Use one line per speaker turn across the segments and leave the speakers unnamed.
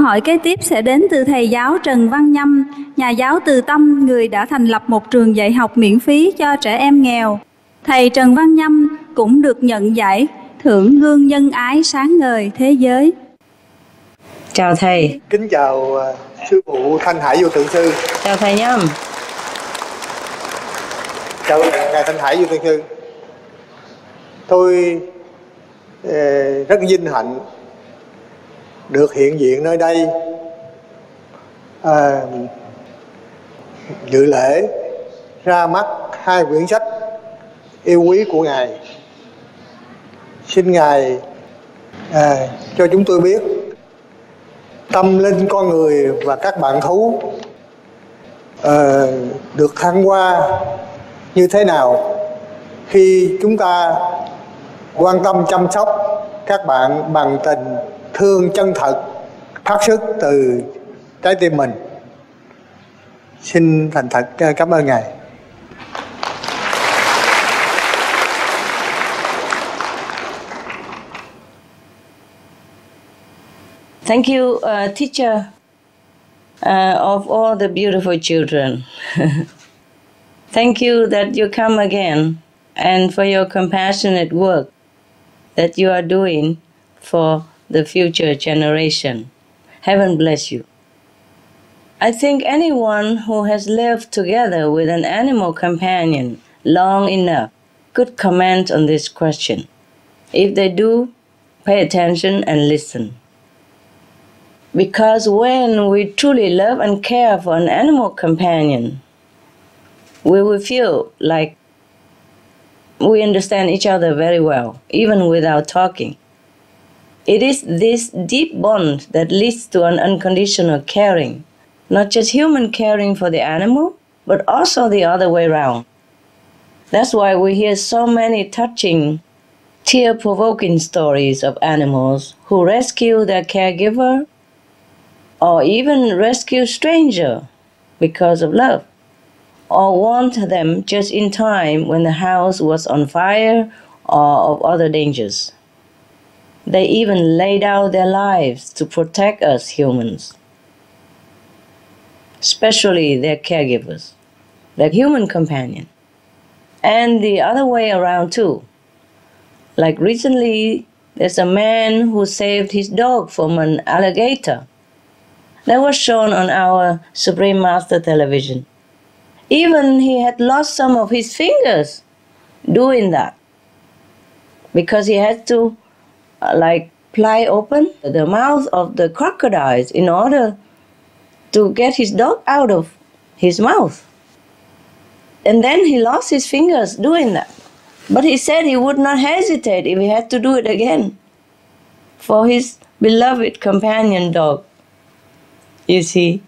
hỏi kế tiếp sẽ đến từ thầy giáo Trần Văn Nhâm, nhà giáo từ Tâm, người đã thành lập một trường dạy học miễn phí cho trẻ em nghèo. Thầy Trần Văn Nhâm cũng được nhận giải Thưởng Gương Nhân Ái Sáng Ngời Thế Giới.
Chào thầy.
Kính chào sư phụ Thanh Hải Vô Tượng Sư.
Chào thầy Nhâm.
Chào ngài Thanh Hải Vô Tượng Sư. Tôi rất vinh hạnh được hiện diện nơi đây dự lễ ra mắt 2 quyển sách yêu quý của ngài. Xin ngài cho chúng tôi biết tâm linh con người và các bạn thú được thăng hoa như thế nào khi chúng ta quan tâm chăm sóc các bạn bằng tình thương chân thật phát xuất từ trái tim mình. Xin thành thật cảm ơn ngài.
Thank you, teacher of all the beautiful children. Thank you that you come again and for your compassionate work that you are doing for the future generation. Heaven bless you. I think anyone who has lived together with an animal companion long enough could comment on this question. If they do, pay attention and listen. Because when we truly love and care for an animal companion, we will feel like we understand each other very well, even without talking. It is this deep bond that leads to an unconditional caring, not just human caring for the animal, but also the other way around. That's why we hear so many touching, tear-provoking stories of animals who rescue their caregiver or even rescue stranger because of love, or want them just in time when the house was on fire or of other dangers. They even laid out their lives to protect us humans, especially their caregivers, their human companion. And the other way around too. Like recently, there's a man who saved his dog from an alligator. That was shown on our Supreme Master television. Even he had lost some of his fingers doing that, because he had to pry open the mouth of the crocodiles in order to get his dog out of his mouth. And then he lost his fingers doing that. But he said he would not hesitate if he had to do it again for his beloved companion dog. You see,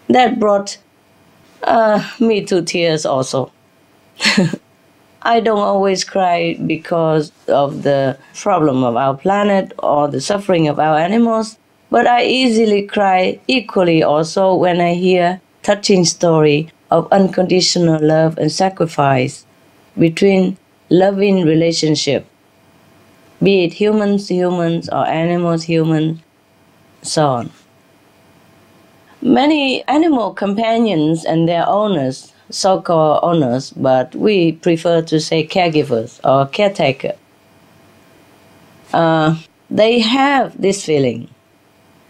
that brought me to tears also. I don't always cry because of the problem of our planet or the suffering of our animals, but I easily cry equally also when I hear touching story of unconditional love and sacrifice between loving relationship, be it humans to humans or animals humans, so on. Many animal companions and their owners, so-called owners, but we prefer to say caregivers or caretaker, they have this feeling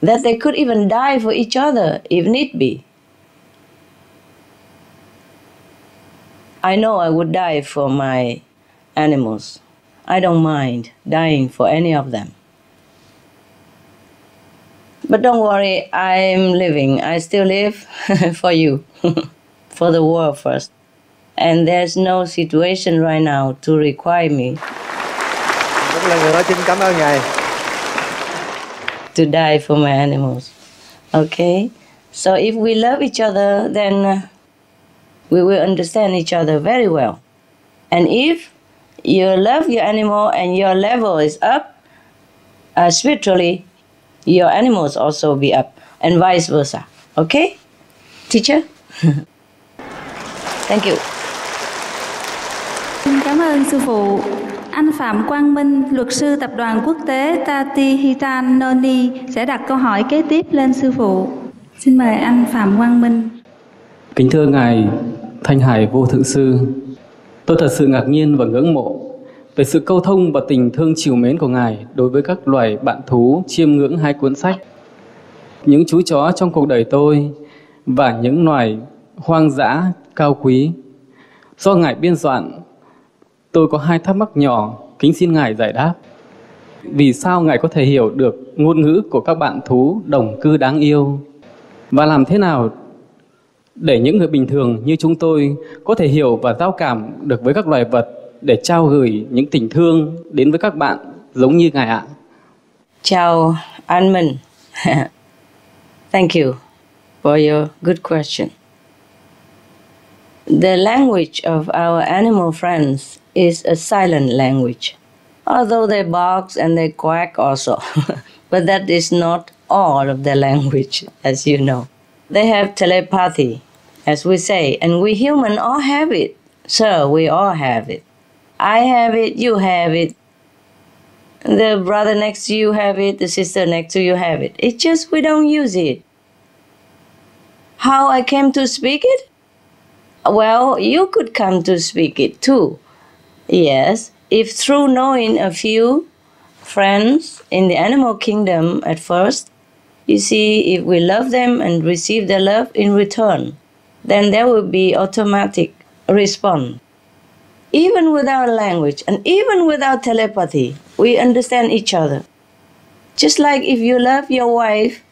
that they could even die for each other if need be. I know I would die for my animals. I don't mind dying for any of them. But don't worry, I'm living. I still live for you, for the world first. And there's no situation right now to require me to die for my animals. Okay? So if we love each other, then we will understand each other very well. And if you love your animal and your level is up, spiritually, your animals also be up, and vice versa. Okay? Teacher? Thank you.
Cảm ơn sư phụ. Anh Phạm Quang Minh, luật sư tập đoàn quốc tế Tati Hitan Noni sẽ đặt câu hỏi kế tiếp lên sư phụ. Xin mời anh Phạm Quang Minh.
Kính thưa Ngài Thanh Hải Vô Thượng Sư, tôi thật sự ngạc nhiên và ngưỡng mộ về sự câu thông và tình thương trìu mến của Ngài đối với các loài bạn thú chiêm ngưỡng hai cuốn sách. Những chú chó trong cuộc đời tôi và những loài hoang dã cao quý. Do Ngài biên soạn, tôi có hai thắc mắc nhỏ, kính xin Ngài giải đáp. Vì sao Ngài có thể hiểu được ngôn ngữ của các bạn thú đồng cư đáng yêu? Và làm thế nào để những người bình thường như chúng tôi có thể hiểu và giao cảm được với các loài vật để trao gửi những tình thương đến với các bạn giống như Ngài ạ?
Chào An Minh. Thank you for your good question. The language of our animal friends is a silent language, although they bark and they quack also. But that is not all of their language, as you know. They have telepathy, as we say, and we human all have it. Sir, we all have it. I have it, you have it. The brother next to you have it, the sister next to you have it. It's just we don't use it. How I came to speak it? Well, you could come to speak it too. Yes, if through knowing a few friends in the animal kingdom at first, you see, if we love them and receive their love in return, then there will be automatic response. Even without language and even without telepathy, we understand each other. Just like if you love your wife,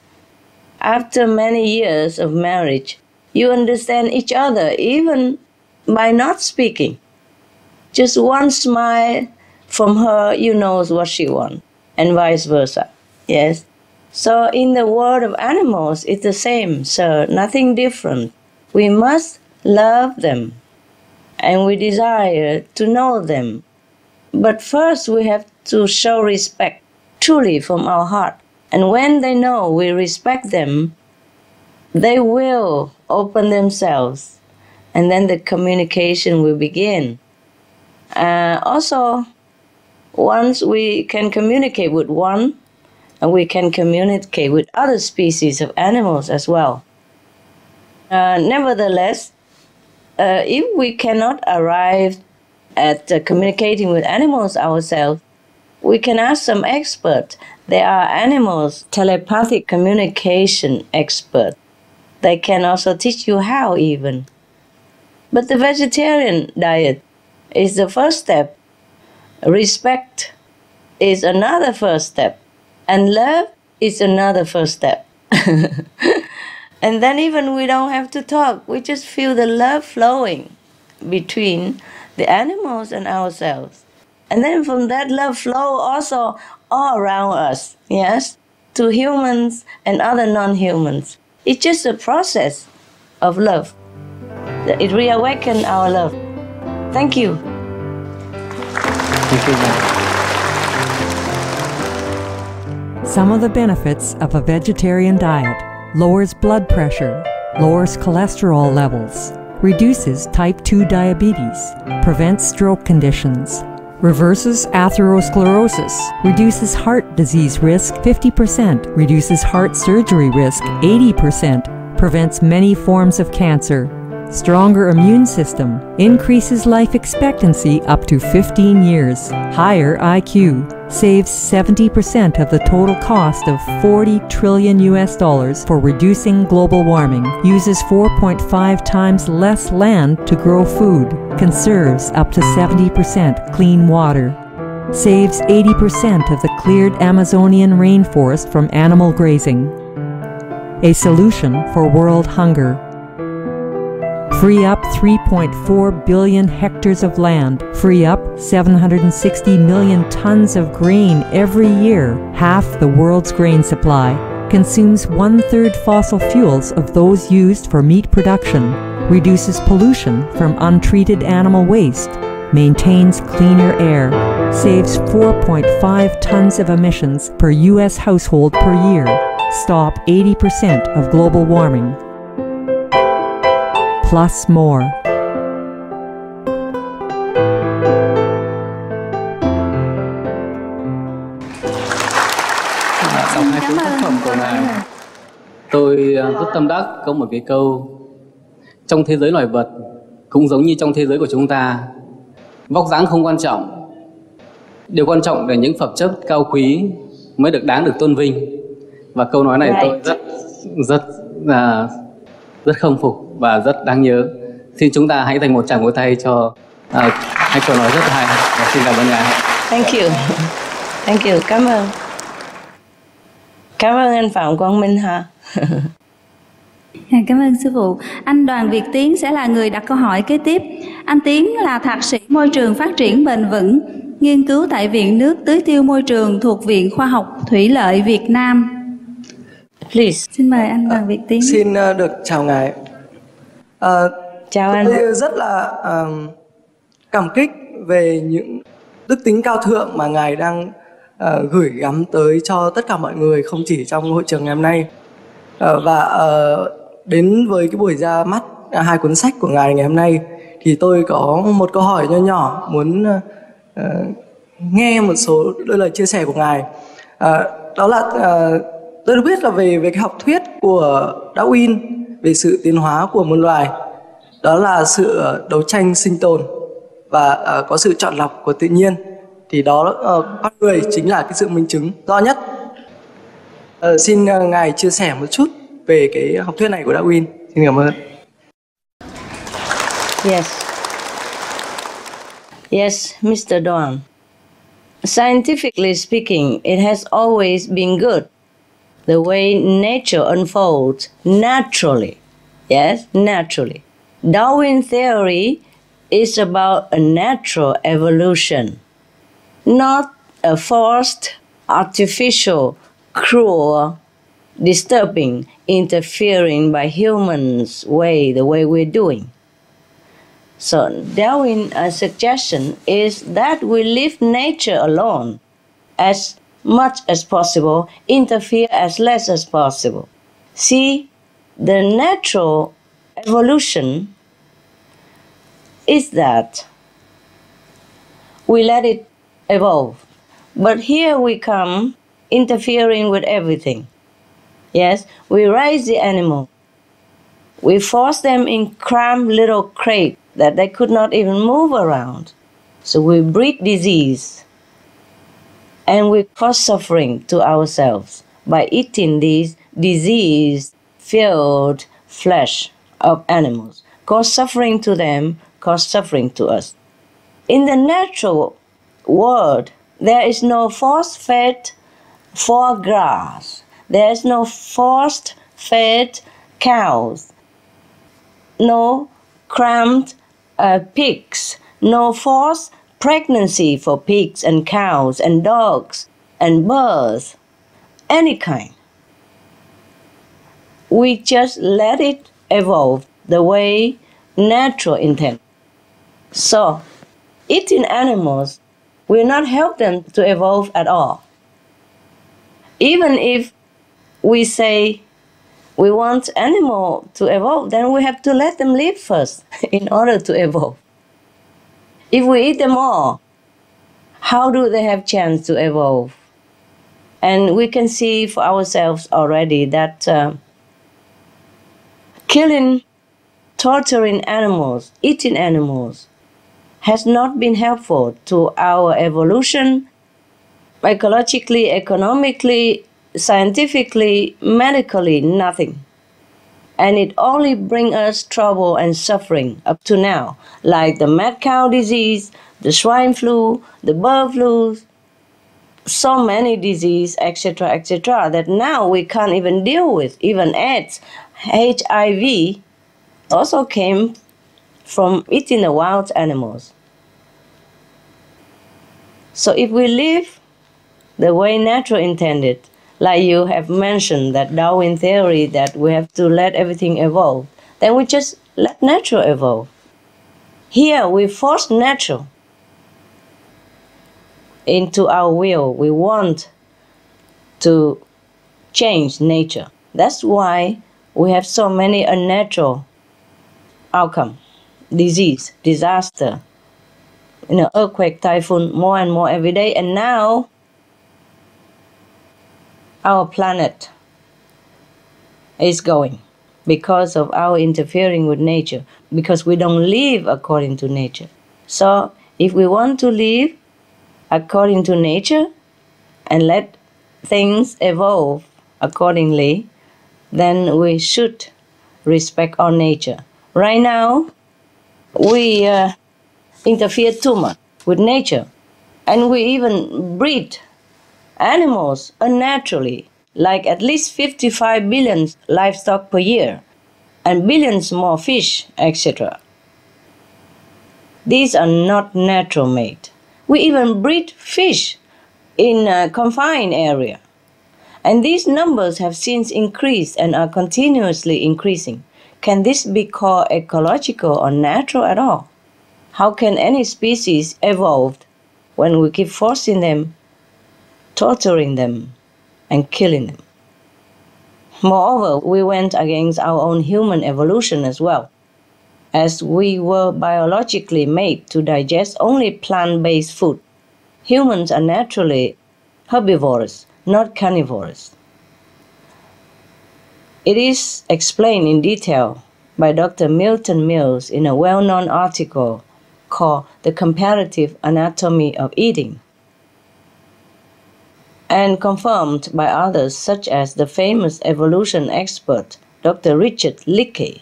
after many years of marriage, you understand each other even by not speaking. Just one smile from her, you know what she wants, and vice versa. Yes? So in the world of animals, it's the same, sir, nothing different. We must love them, and we desire to know them. But first we have to show respect, truly from our heart. And when they know we respect them, they will open themselves, and then the communication will begin. Also, once we can communicate with one, and we can communicate with other species of animals as well. Nevertheless, if we cannot arrive at communicating with animals ourselves, we can ask some experts. There are animals, telepathic communication experts. They can also teach you how even. But the vegetarian diet is the first step. Respect is another first step. And love is another first step. And then even we don't have to talk. We just feel the love flowing between the animals and ourselves. And then from that love flow also all around us, yes, to humans and other non-humans. It's just a process of love. It reawakens our love. Thank you.
Thank you, ma'am.
Some of the benefits of a vegetarian diet: lowers blood pressure, lowers cholesterol levels, reduces type 2 diabetes, prevents stroke conditions, reverses atherosclerosis, reduces heart disease risk 50%, reduces heart surgery risk 80%, prevents many forms of cancer, stronger immune system, increases life expectancy up to 15 years, higher IQ, saves 70% of the total cost of $40 trillion for reducing global warming, uses 4.5 times less land to grow food, conserves up to 70% clean water, saves 80% of the cleared Amazonian rainforest from animal grazing. A solution for world hunger. Free up 3.4 billion hectares of land, free up 760 million tons of grain every year, half the world's grain supply, consumes 1/3 fossil fuels of those used for meat production, reduces pollution from untreated animal waste, maintains cleaner air, saves 4.5 tons of emissions per U.S. household per year, stop 80% of global warming. Plus more.
Ngài. Tôi rất tâm đắc có một cái câu: trong thế giới loài vật cũng giống như trong thế giới của chúng ta, vóc dáng không quan trọng, điều quan trọng là những phẩm chất cao quý mới được đáng được tôn vinh. Và câu nói này tôi rất khâm phục và rất đáng nhớ. Xin chúng ta hãy dành một tràng vỗ tay cho hai câu nói rất hay. Và xin cảm ơn Ngài.
Thank you. Thank you. Cảm ơn. Cảm ơn anh Phạm Quang Minh ha.
Cảm ơn sư phụ. Anh Đoàn Việt Tiến sẽ là người đặt câu hỏi kế tiếp. Anh Tiến là thạc sĩ môi trường phát triển bền vững, nghiên cứu tại Viện Nước Tưới Tiêu Môi trường thuộc Viện Khoa học Thủy lợi Việt Nam.
Please.
Xin mời anh Đoàn Việt Tiến.
Xin được chào Ngài.
Chào anh.
Tôi rất là cảm kích về những đức tính cao thượng mà Ngài đang gửi gắm tới cho tất cả mọi người, không chỉ trong hội trường ngày hôm nay. Đến với cái buổi ra mắt hai cuốn sách của Ngài ngày hôm nay thì tôi có một câu hỏi nho nhỏ muốn nghe một số đôi lời chia sẻ của Ngài. Đó là tôi được biết là về cái học thuyết của Darwin về sự tiến hóa của muôn loài. Đó là sự đấu tranh sinh tồn và có sự chọn lọc của tự nhiên. Thì đó con người chính là cái sự minh chứng rõ nhất. Xin Ngài chia sẻ một chút về cái học thuyết này của Darwin. Xin cảm ơn.
Yes, Mr. Doan. Scientifically speaking, it has always been good. The way nature unfolds naturally. Yes, naturally. Darwin theory is about a natural evolution, not a forced, artificial, cruel, disturbing, interfering by humans the way we're doing. So Darwin's suggestion is that we leave nature alone as much as possible, interfere as less as possible. See, the natural evolution is that we let it evolve. But here we come interfering with everything. Yes, we raise the animal. We force them in cramped little crates that they could not even move around. So we breed disease. And we cause suffering to ourselves by eating these disease-filled flesh of animals. Cause suffering to them, cause suffering to us. In the natural world, there is no force-fed foie gras. There is no force-fed cows. No cramped pigs. No forced pregnancy for pigs and cows and dogs and birds, any kind. We just let it evolve the way natural intent. So, eating animals will not help them to evolve at all. Even if we say we want animal to evolve, then we have to let them live first in order to evolve. If we eat them all, how do they have chance to evolve? And we can see for ourselves already that killing, torturing animals, eating animals has not been helpful to our evolution, ecologically, economically, scientifically, medically, nothing. And it only brings us trouble and suffering up to now, like the mad cow disease, the swine flu, the bird flu, so many diseases, etc., that now we can't even deal with. Even AIDS, HIV, also came from eating the wild animals. So if we live the way nature intended, like you have mentioned, that Darwin theory that we have to let everything evolve, then we just let nature evolve. Here we force nature into our will. We want to change nature. That's why we have so many unnatural outcomes, disease, disaster, earthquake, typhoon, more and more every day. And now our planet is going because of our interfering with nature, because we don't live according to nature. So if we want to live according to nature and let things evolve accordingly, then we should respect our nature. Right now, we interfere too much with nature, and we even breed animals unnaturally, like at least 55 billion livestock per year, and billions more fish, etc. These are not natural made. We even breed fish in a confined area. And these numbers have since increased and are continuously increasing. Can this be called ecological or natural at all? How can any species evolve when we keep forcing them, torturing them, and killing them? Moreover, we went against our own human evolution as well, as we were biologically made to digest only plant-based food. Humans are naturally herbivorous, not carnivorous. It is explained in detail by Dr. Milton Mills in a well-known article called The Comparative Anatomy of Eating, and confirmed by others such as the famous evolution expert Dr. Richard Leakey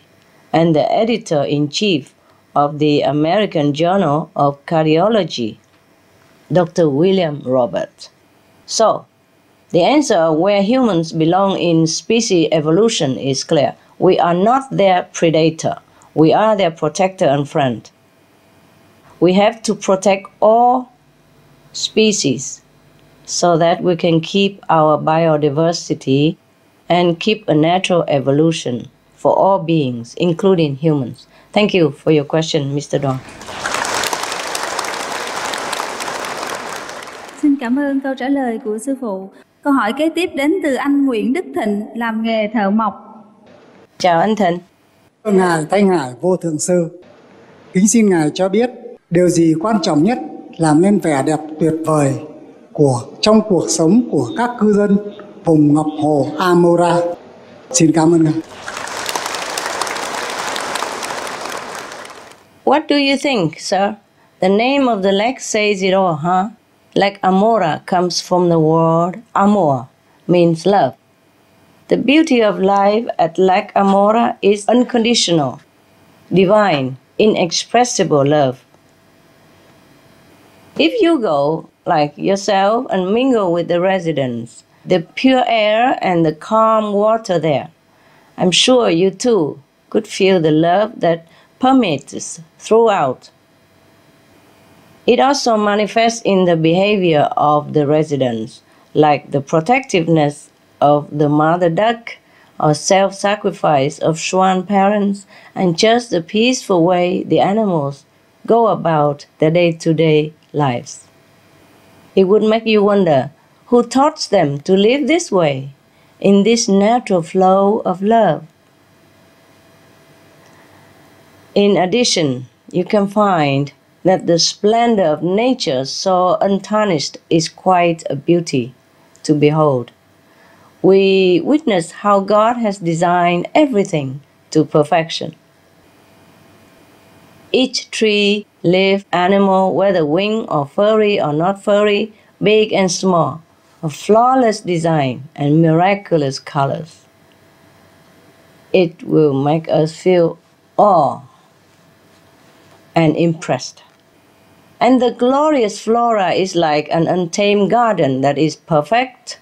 and the editor-in-chief of the American Journal of Cardiology, Dr. William Roberts. So, the answer where humans belong in species evolution is clear. We are not their predator. We are their protector and friend. We have to protect all species so that we can keep our biodiversity and keep a natural evolution for all beings, including humans. Thank you for your question, Mr. Don.
Xin cảm ơn câu trả lời của sư phụ. Câu hỏi kế tiếp đến từ anh Nguyễn Đức Thịnh, làm nghề thợ mộc.
Chào anh Thịnh.
Ngài Thanh Hải Vô Thượng Sư, kính xin Ngài cho biết điều gì quan trọng nhất làm nên vẻ đẹp tuyệt vời trong cuộc sống của các cư dân vùng Ngọc Hồ Amora. Xin cảm ơn Ngài.
What do you think, sir? The name of the lake says it all, huh? Lake Amora comes from the word amor, means love. The beauty of life at Lake Amora is unconditional, divine, inexpressible love. If you go, like yourself, and mingle with the residents, the pure air and the calm water there, I'm sure you too could feel the love that permeates throughout. It also manifests in the behavior of the residents, like the protectiveness of the mother duck, or self-sacrifice of swan parents, and just the peaceful way the animals go about their day-to-day lives. It would make you wonder who taught them to live this way, in this natural flow of love. In addition, you can find that the splendor of nature so untarnished is quite a beauty to behold. We witness how God has designed everything to perfection. Each tree, leaf, animal, whether winged or furry or not furry, big and small, a flawless design and miraculous colors. It will make us feel awe and impressed. And the glorious flora is like an untamed garden that is perfect,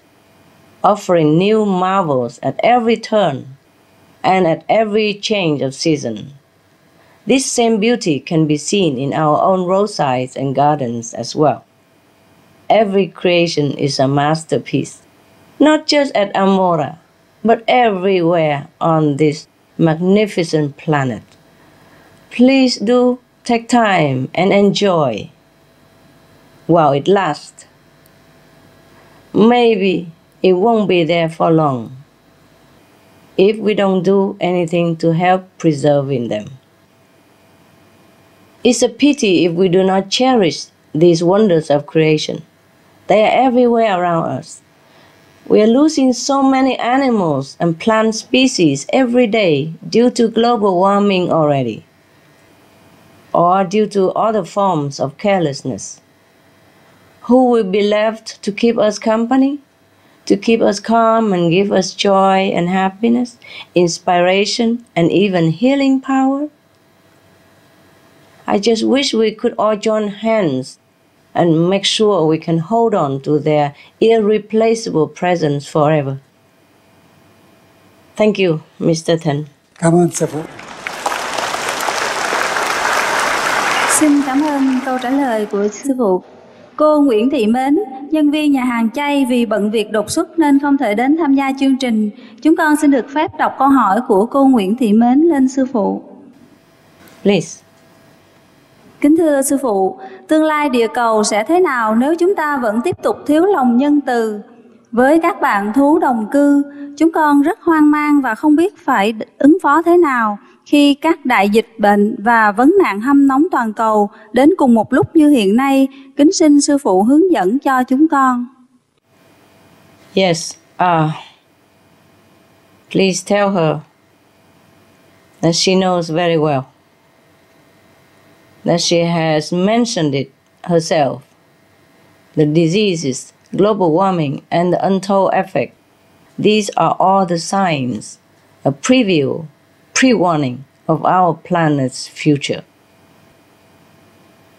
offering new marvels at every turn and at every change of season. This same beauty can be seen in our own roadsides and gardens as well. Every creation is a masterpiece, not just at Amora, but everywhere on this magnificent planet. Please do take time and enjoy while it lasts. Maybe it won't be there for long if we don't do anything to help preserving them. It's a pity if we do not cherish these wonders of creation. They are everywhere around us. We are losing so many animals and plant species every day due to global warming already, or due to other forms of carelessness. Who will be left to keep us company, to keep us calm and give us joy and happiness, inspiration, and even healing power? I just wish we could all join hands and make sure we can hold on to their irreplaceable presence forever. Thank you, Mr. Thân.
Cảm ơn sư phụ.
Xin cảm ơn câu trả lời của sư phụ. Cô Nguyễn Thị Mến, nhân viên nhà hàng chay vì bận việc đột xuất nên không thể đến tham gia chương trình. Chúng con xin được phép đọc câu hỏi của cô Nguyễn Thị Mến lên sư phụ.
Please.
Kính thưa sư phụ, tương lai địa cầu sẽ thế nào nếu chúng ta vẫn tiếp tục thiếu lòng nhân từ? Với các bạn thú đồng cư, chúng con rất hoang mang và không biết phải ứng phó thế nào khi các đại dịch bệnh và vấn nạn hâm nóng toàn cầu đến cùng một lúc như hiện nay. Kính xin sư phụ hướng dẫn cho chúng con.
Yes, please tell her that she knows very well, that she has mentioned it herself. The diseases, global warming, and the untold effect, these are all the signs, a preview, pre-warning of our planet's future.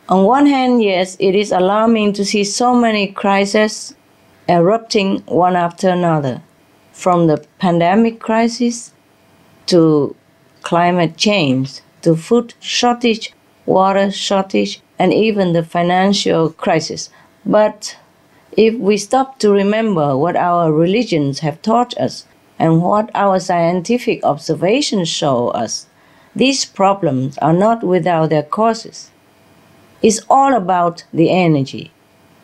On one hand, yes, it is alarming to see so many crises erupting one after another, from the pandemic crisis to climate change, to food shortage, water shortage, and even the financial crisis. But if we stop to remember what our religions have taught us and what our scientific observations show us, these problems are not without their causes. It's all about the energy,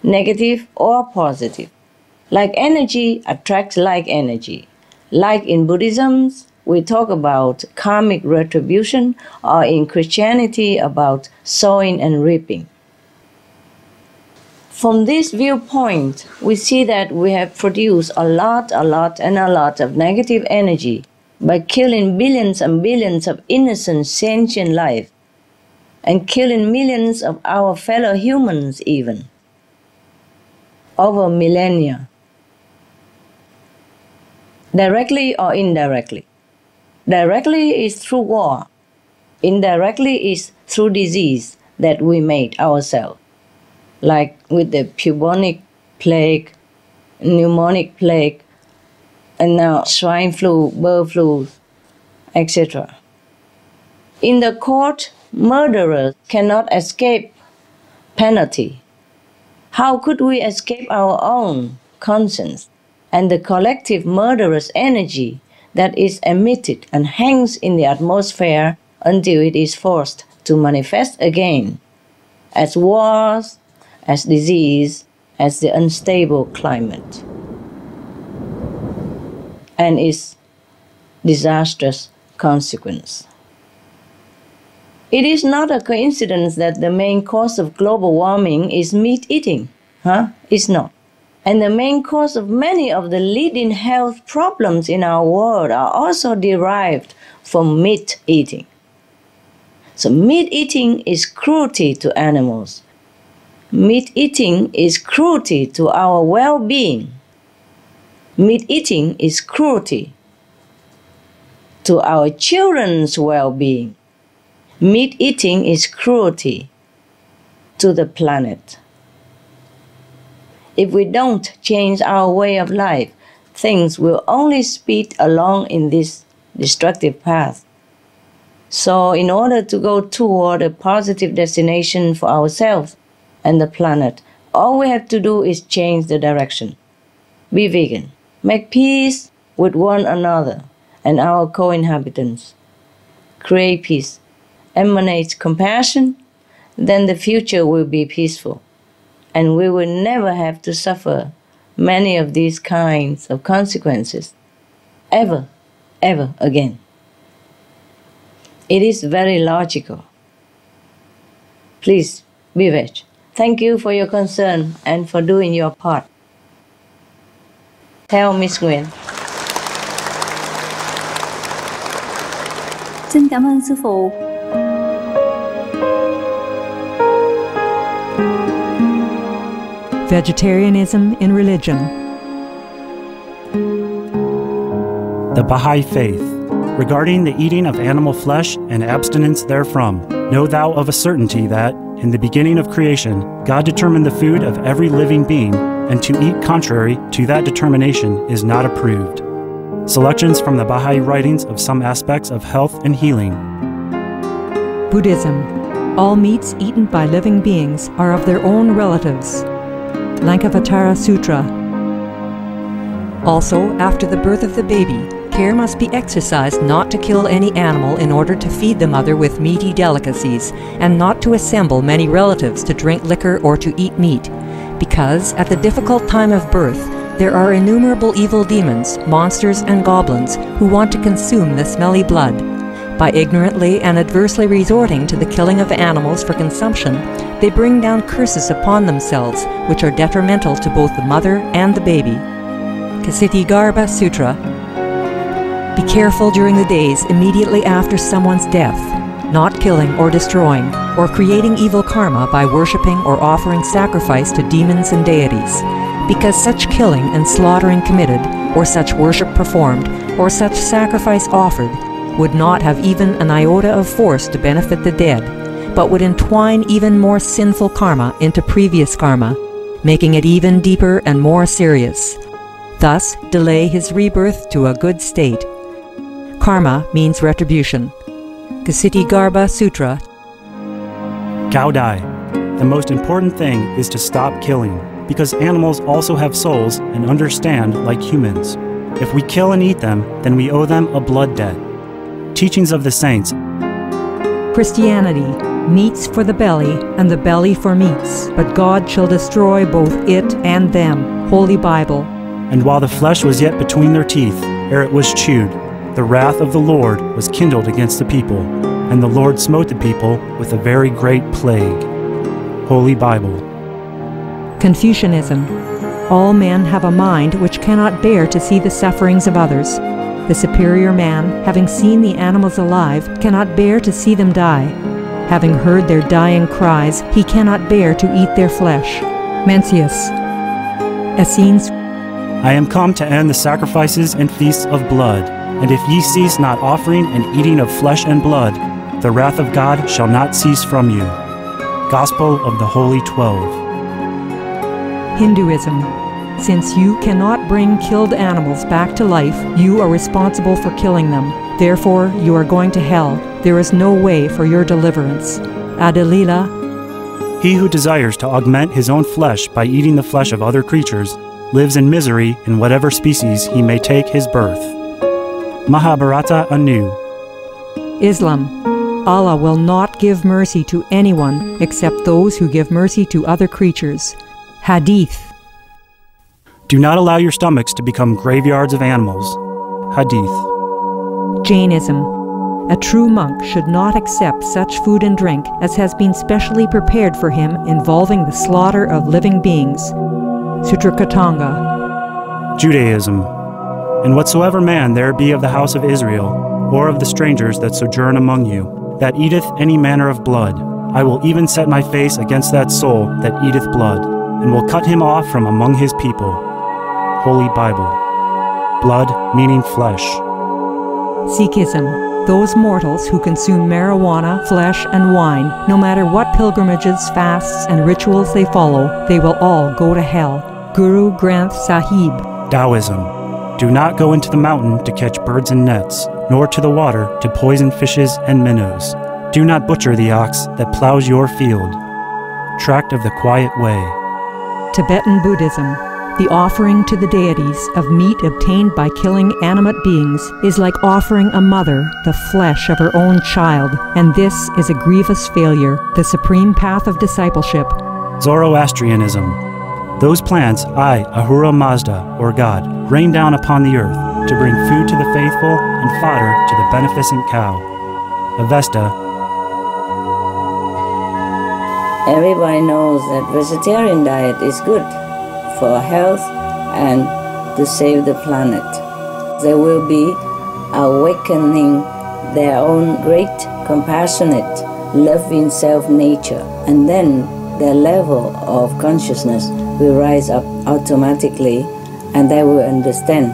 negative or positive. Like energy attracts like energy. Like in Buddhism, we talk about karmic retribution, or in Christianity about sowing and reaping. From this viewpoint, we see that we have produced a lot of negative energy by killing billions and billions of innocent sentient life and killing millions of our fellow humans even, over millennia, directly or indirectly. Directly is through war, indirectly is through disease that we made ourselves, like with the bubonic plague, pneumonic plague, and now swine flu, bird flu, etc. In the court, murderers cannot escape penalty. How could we escape our own conscience and the collective murderous energy that is emitted and hangs in the atmosphere until it is forced to manifest again as wars, as disease, as the unstable climate, and its disastrous consequence? It is not a coincidence that the main cause of global warming is meat eating. It's not. And the main cause of many of the leading health problems in our world are also derived from meat eating. So meat eating is cruelty to animals. Meat eating is cruelty to our well-being. Meat eating is cruelty to our children's well-being. Meat eating is cruelty to the planet. If we don't change our way of life, things will only speed along in this destructive path. So in order to go toward a positive destination for ourselves and the planet, all we have to do is change the direction. Be vegan. Make peace with one another and our co-inhabitants. Create peace. Emanate compassion, then the future will be peaceful. And we will never have to suffer many of these kinds of consequences ever again. It is very logical. Please be veg. Thank you for your concern and for doing your part. Theo Miss Nguyễn.
Xin cảm ơn sư phụ.
Vegetarianism in religion.
The Baha'i Faith. Regarding the eating of animal flesh and abstinence therefrom, know thou of a certainty that, in the beginning of creation, God determined the food of every living being, and to eat contrary to that determination is not approved. Selections from the Baha'i writings of some aspects of health and healing.
Buddhism. All meats eaten by living beings are of their own relatives. Lankavatara Sutra. Also, after the birth of the baby, care must be exercised not to kill any animal in order to feed the mother with meaty delicacies, and not to assemble many relatives to drink liquor or to eat meat, because at the difficult time of birth, there are innumerable evil demons, monsters, and goblins who want to consume the smelly blood. By ignorantly and adversely resorting to the killing of animals for consumption, they bring down curses upon themselves, which are detrimental to both the mother and the baby. Ksitigarbha Sutra. Be careful during the days immediately after someone's death, not killing or destroying, or creating evil karma by worshipping or offering sacrifice to demons and deities, because such killing and slaughtering committed, or such worship performed, or such sacrifice offered, would not have even an iota of force to benefit the dead, but would entwine even more sinful karma into previous karma, making it even deeper and more serious. Thus, delay his rebirth to a good state. Karma means retribution. Ksitigarbha Sutra.
Cao Dai. The most important thing is to stop killing, because animals also have souls and understand like humans. If we kill and eat them, then we owe them a blood debt. Teachings of the Saints.
Christianity. Meats for the belly, and the belly for meats, but God shall destroy both it and them. Holy Bible.
And while the flesh was yet between their teeth, ere it was chewed, the wrath of the Lord was kindled against the people, and the Lord smote the people with a very great plague. Holy Bible.
Confucianism. All men have a mind which cannot bear to see the sufferings of others. The superior man, having seen the animals alive, cannot bear to see them die. Having heard their dying cries, he cannot bear to eat their flesh. Mencius. Essenes.
I am come to end the sacrifices and feasts of blood, and if ye cease not offering and eating of flesh and blood, the wrath of God shall not cease from you. Gospel of the Holy 12.
Hinduism. Since you cannot bring killed animals back to life, you are responsible for killing them. Therefore, you are going to hell. There is no way for your deliverance. Adilila.
He who desires to augment his own flesh by eating the flesh of other creatures lives in misery in whatever species he may take his birth. Mahabharata anew.
Islam. Allah will not give mercy to anyone except those who give mercy to other creatures. Hadith.
Do not allow your stomachs to become graveyards of animals. Hadith.
Jainism. A true monk should not accept such food and drink as has been specially prepared for him involving the slaughter of living beings. Sutrakatanga.
Judaism. And whatsoever man there be of the house of Israel, or of the strangers that sojourn among you, that eateth any manner of blood, I will even set my face against that soul that eateth blood, and will cut him off from among his people. Holy Bible. Blood meaning flesh.
Sikhism. Those mortals who consume marijuana, flesh, and wine, no matter what pilgrimages, fasts, and rituals they follow, they will all go to hell. Guru Granth Sahib.
Taoism. Do not go into the mountain to catch birds and nets, nor to the water to poison fishes and minnows. Do not butcher the ox that plows your field. Tract of the Quiet Way.
Tibetan Buddhism. The offering to the deities of meat obtained by killing animate beings is like offering a mother the flesh of her own child, and this is a grievous failure, the supreme path of discipleship.
Zoroastrianism. Those plants I, Ahura Mazda, or God, rain down upon the earth to bring food to the faithful and fodder to the beneficent cow. Avesta.
Everybody knows that vegetarian diet is good for health and to save the planet. They will be awakening their own great, compassionate, loving self-nature, and then their level of consciousness will rise up automatically, and they will understand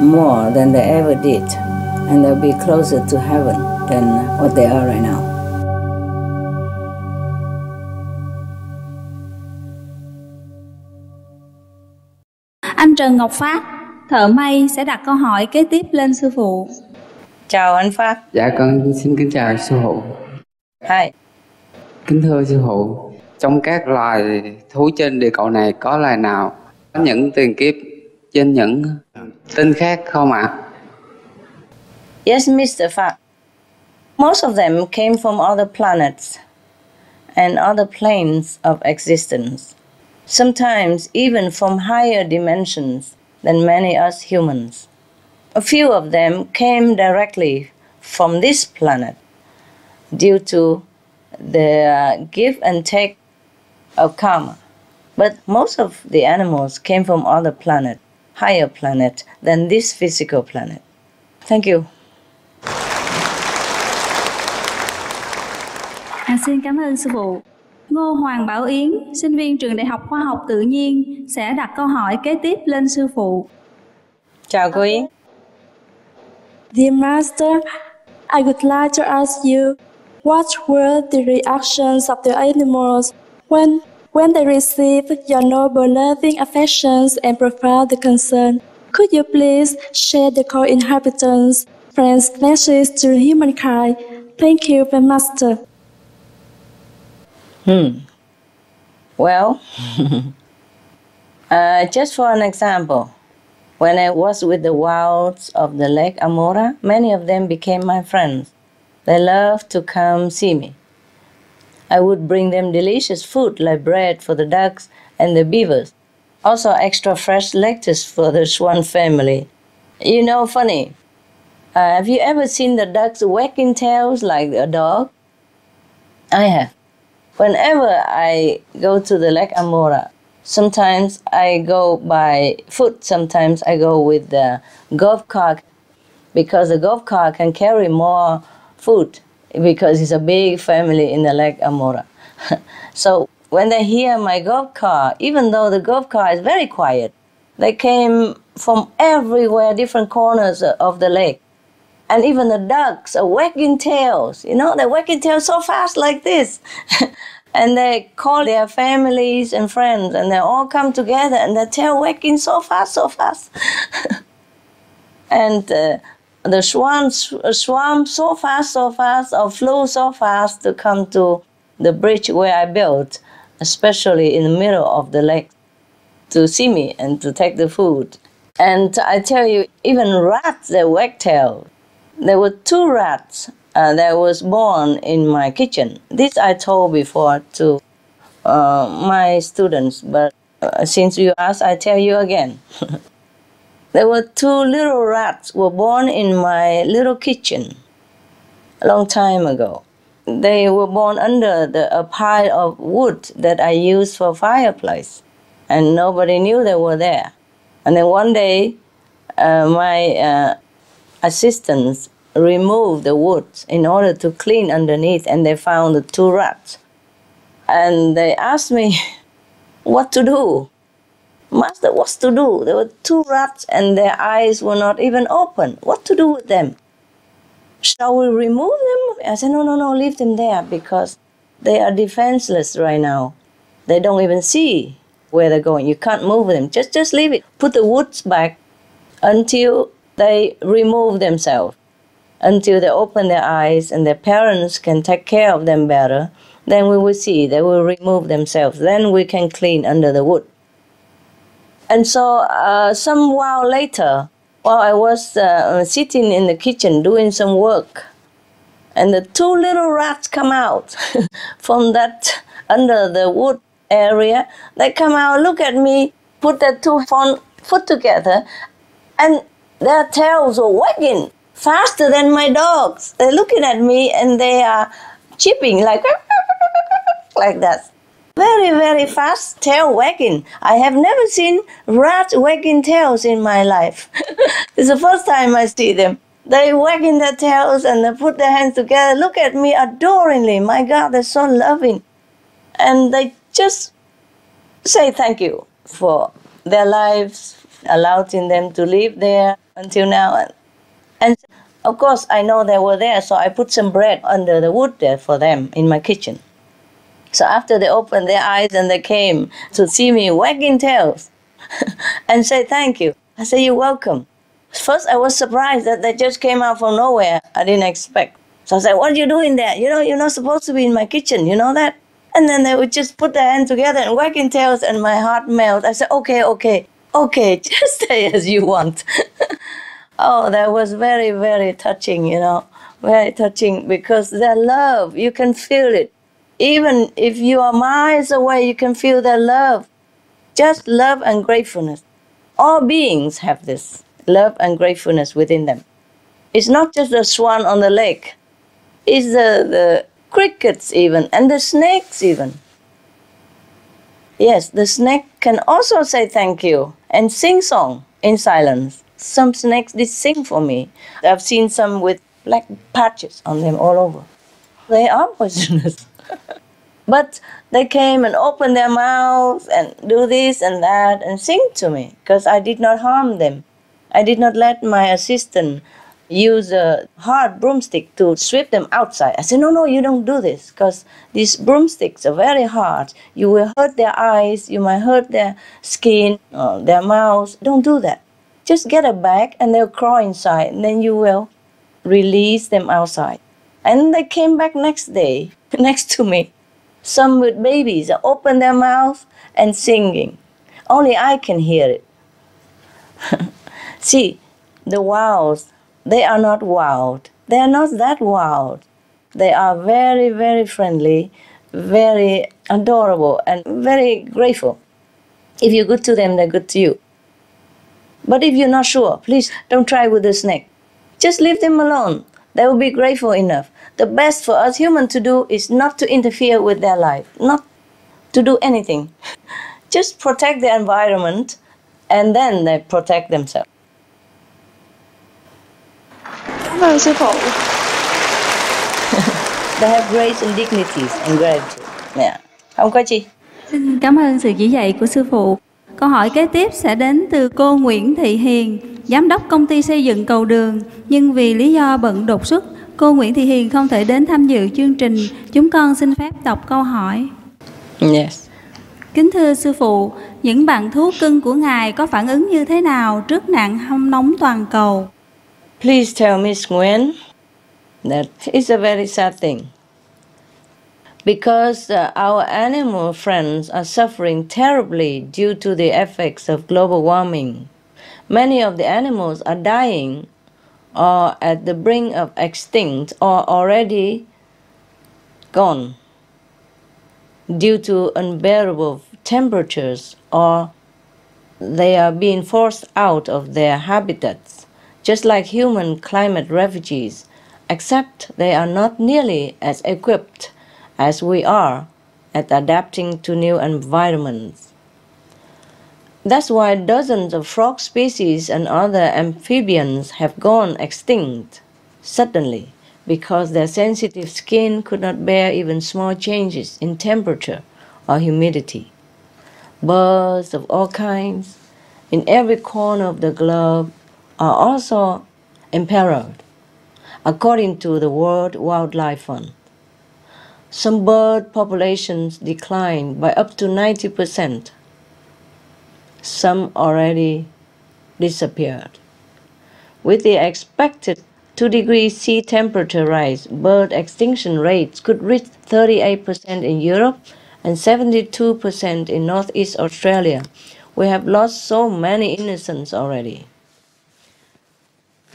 more than they ever did, and they'll be closer to heaven than what they are right now.
Anh Trần Ngọc Phát, thợ may sẽ đặt câu hỏi kế tiếp lên sư phụ.
Chào anh Phát.
Dạ con xin kính chào sư phụ.
Hi.
Kính thưa sư phụ, trong các loài thú trên địa cầu này có loài nào có những tiền kiếp trên những tinh khác không ạ?
Yes, Mr. Phát. Most of them came from other planets and other planes of existence. Sometimes even from higher dimensions than many us humans. A few of them came directly from this planet due to the give and take of karma. But most of the animals came from other planet, higher planet than this physical planet. Thank you.
Xin cảm ơn sư phụ. Ngô Hoàng Bảo Yến, sinh viên trường Đại học Khoa học Tự nhiên, sẽ đặt câu hỏi kế tiếp lên sư phụ.
Chào cô Yến.
Dear Master, I would like to ask you, what were the reactions of the animals when they received your noble loving affections and profound concern? Could you please share the co-inhabitants' friends' message to humankind? Thank you, Master.
Well, just for an example, when I was with the wilds of the Lake Amora, many of them became my friends. They loved to come see me. I would bring them delicious food like bread for the ducks and the beavers. Also extra fresh lettuce for the swan family. You know, funny, have you ever seen the ducks wagging tails like a dog? I have. Whenever I go to the Lake Amora, sometimes I go by foot, sometimes I go with the golf cart, because the golf cart can carry more food because it's a big family in the Lake Amora. So when they hear my golf cart, even though the golf cart is very quiet, they came from everywhere, different corners of the lake. And even the ducks are wagging tails, you know, they're wagging tails so fast like this. And they call their families and friends, and they all come together, and their tail wagging so fast, so fast. And the swans swam so fast, or flew so fast to come to the bridge where I built, especially in the middle of the lake, to see me and to take the food. And I tell you, even rats, they wag tail. There were 2 rats that was born in my kitchen. This I told before to my students, but since you asked, I tell you again. There were 2 little rats were born in my little kitchen a long time ago. They were born under a pile of wood that I used for fireplace, and nobody knew they were there. And then one day, my assistants removed the wood in order to clean underneath, and they found the 2 rats. And they asked me what to do. Master, what's to do? There were 2 rats and their eyes were not even open. What to do with them? Shall we remove them? I said, no, leave them there because they are defenseless right now. They don't even see where they're going. You can't move them. Just leave it. Put the woods back until they remove themselves, until they open their eyes and their parents can take care of them better. Then we will see. They will remove themselves. Then we can clean under the wood. And so some while later, while I was sitting in the kitchen doing some work, and the 2 little rats come out from that under the wood area. They come out, look at me, put their 2 front foot together, and their tails were wagging faster than my dogs. They're looking at me and they are chipping like that. Very, very fast tail wagging. I have never seen rats wagging tails in my life. It's the first time I see them. They wagging their tails and they put their hands together, look at me adoringly. My God, they're so loving. And they just say thank you for their lives, allowing them to live there until now. And of course, I know they were there, so I put some bread under the wood there for them in my kitchen. So after they opened their eyes and they came to see me wagging tails and say thank you, I say, you're welcome. First, I was surprised that they just came out from nowhere. I didn't expect. So I said, what are you doing there? You know, you're not supposed to be in my kitchen, you know that? And then they would just put their hands together and wagging tails, and my heart melted. I said, okay, just stay as you want. Oh, that was very, very touching, you know, very touching, because their love, you can feel it. Even if you are miles away, you can feel their love. Just love and gratefulness. All beings have this love and gratefulness within them. It's not just the swan on the lake. It's the crickets even, and the snakes even. Yes, the snake can also say thank you and sing song in silence. Some snakes did sing for me. I've seen some with black patches on them all over. They are poisonous. But they came and opened their mouths and do this and that and sing to me, because I did not harm them. I did not let my assistant use a hard broomstick to sweep them outside. I said, no, you don't do this, because these broomsticks are very hard. You will hurt their eyes, you might hurt their skin, their mouths. Don't do that. Just get a bag and they'll crawl inside, and then you will release them outside. And they came back next day, next to me. Some with babies open their mouth and singing. Only I can hear it. See, the wilds, they are not wild. They are not that wild. They are very, very friendly, very adorable, and very grateful. If you're good to them, they're good to you. But if you're not sure, please don't try with the snake. Just leave them alone. They will be grateful enough. The best for us humans to do is not to interfere with their life, not to do anything. Just protect the environment, and then they protect themselves.
Cảm ơn sư phụ.
They have grace and dignities and gratitude. Yeah. Không có chi.
Xin cảm ơn sự chỉ dạy của sư phụ. Câu hỏi kế tiếp sẽ đến từ cô Nguyễn Thị Hiền, giám đốc công ty xây dựng cầu đường, nhưng vì lý do bận đột xuất, cô Nguyễn Thị Hiền không thể đến tham dự chương trình. Chúng con xin phép đọc câu hỏi.
Yes.
Kính thưa sư phụ, những bạn thú cưng của Ngài có phản ứng như thế nào trước nạn hâm nóng toàn cầu?
Please tell Miss Nguyen that it's a very sad thing. Because our animal friends are suffering terribly due to the effects of global warming. Many of the animals are dying or at the brink of extinct or already gone due to unbearable temperatures, or they are being forced out of their habitats, just like human climate refugees, except they are not nearly as equipped as we are at adapting to new environments. That's why dozens of frog species and other amphibians have gone extinct suddenly, because their sensitive skin could not bear even small changes in temperature or humidity. Birds of all kinds in every corner of the globe are also imperiled, according to the World Wildlife Fund. Some bird populations declined by up to 90%. Some already disappeared. With the expected 2-degree sea temperature rise, bird extinction rates could reach 38% in Europe and 72% in Northeast Australia. We have lost so many innocents already.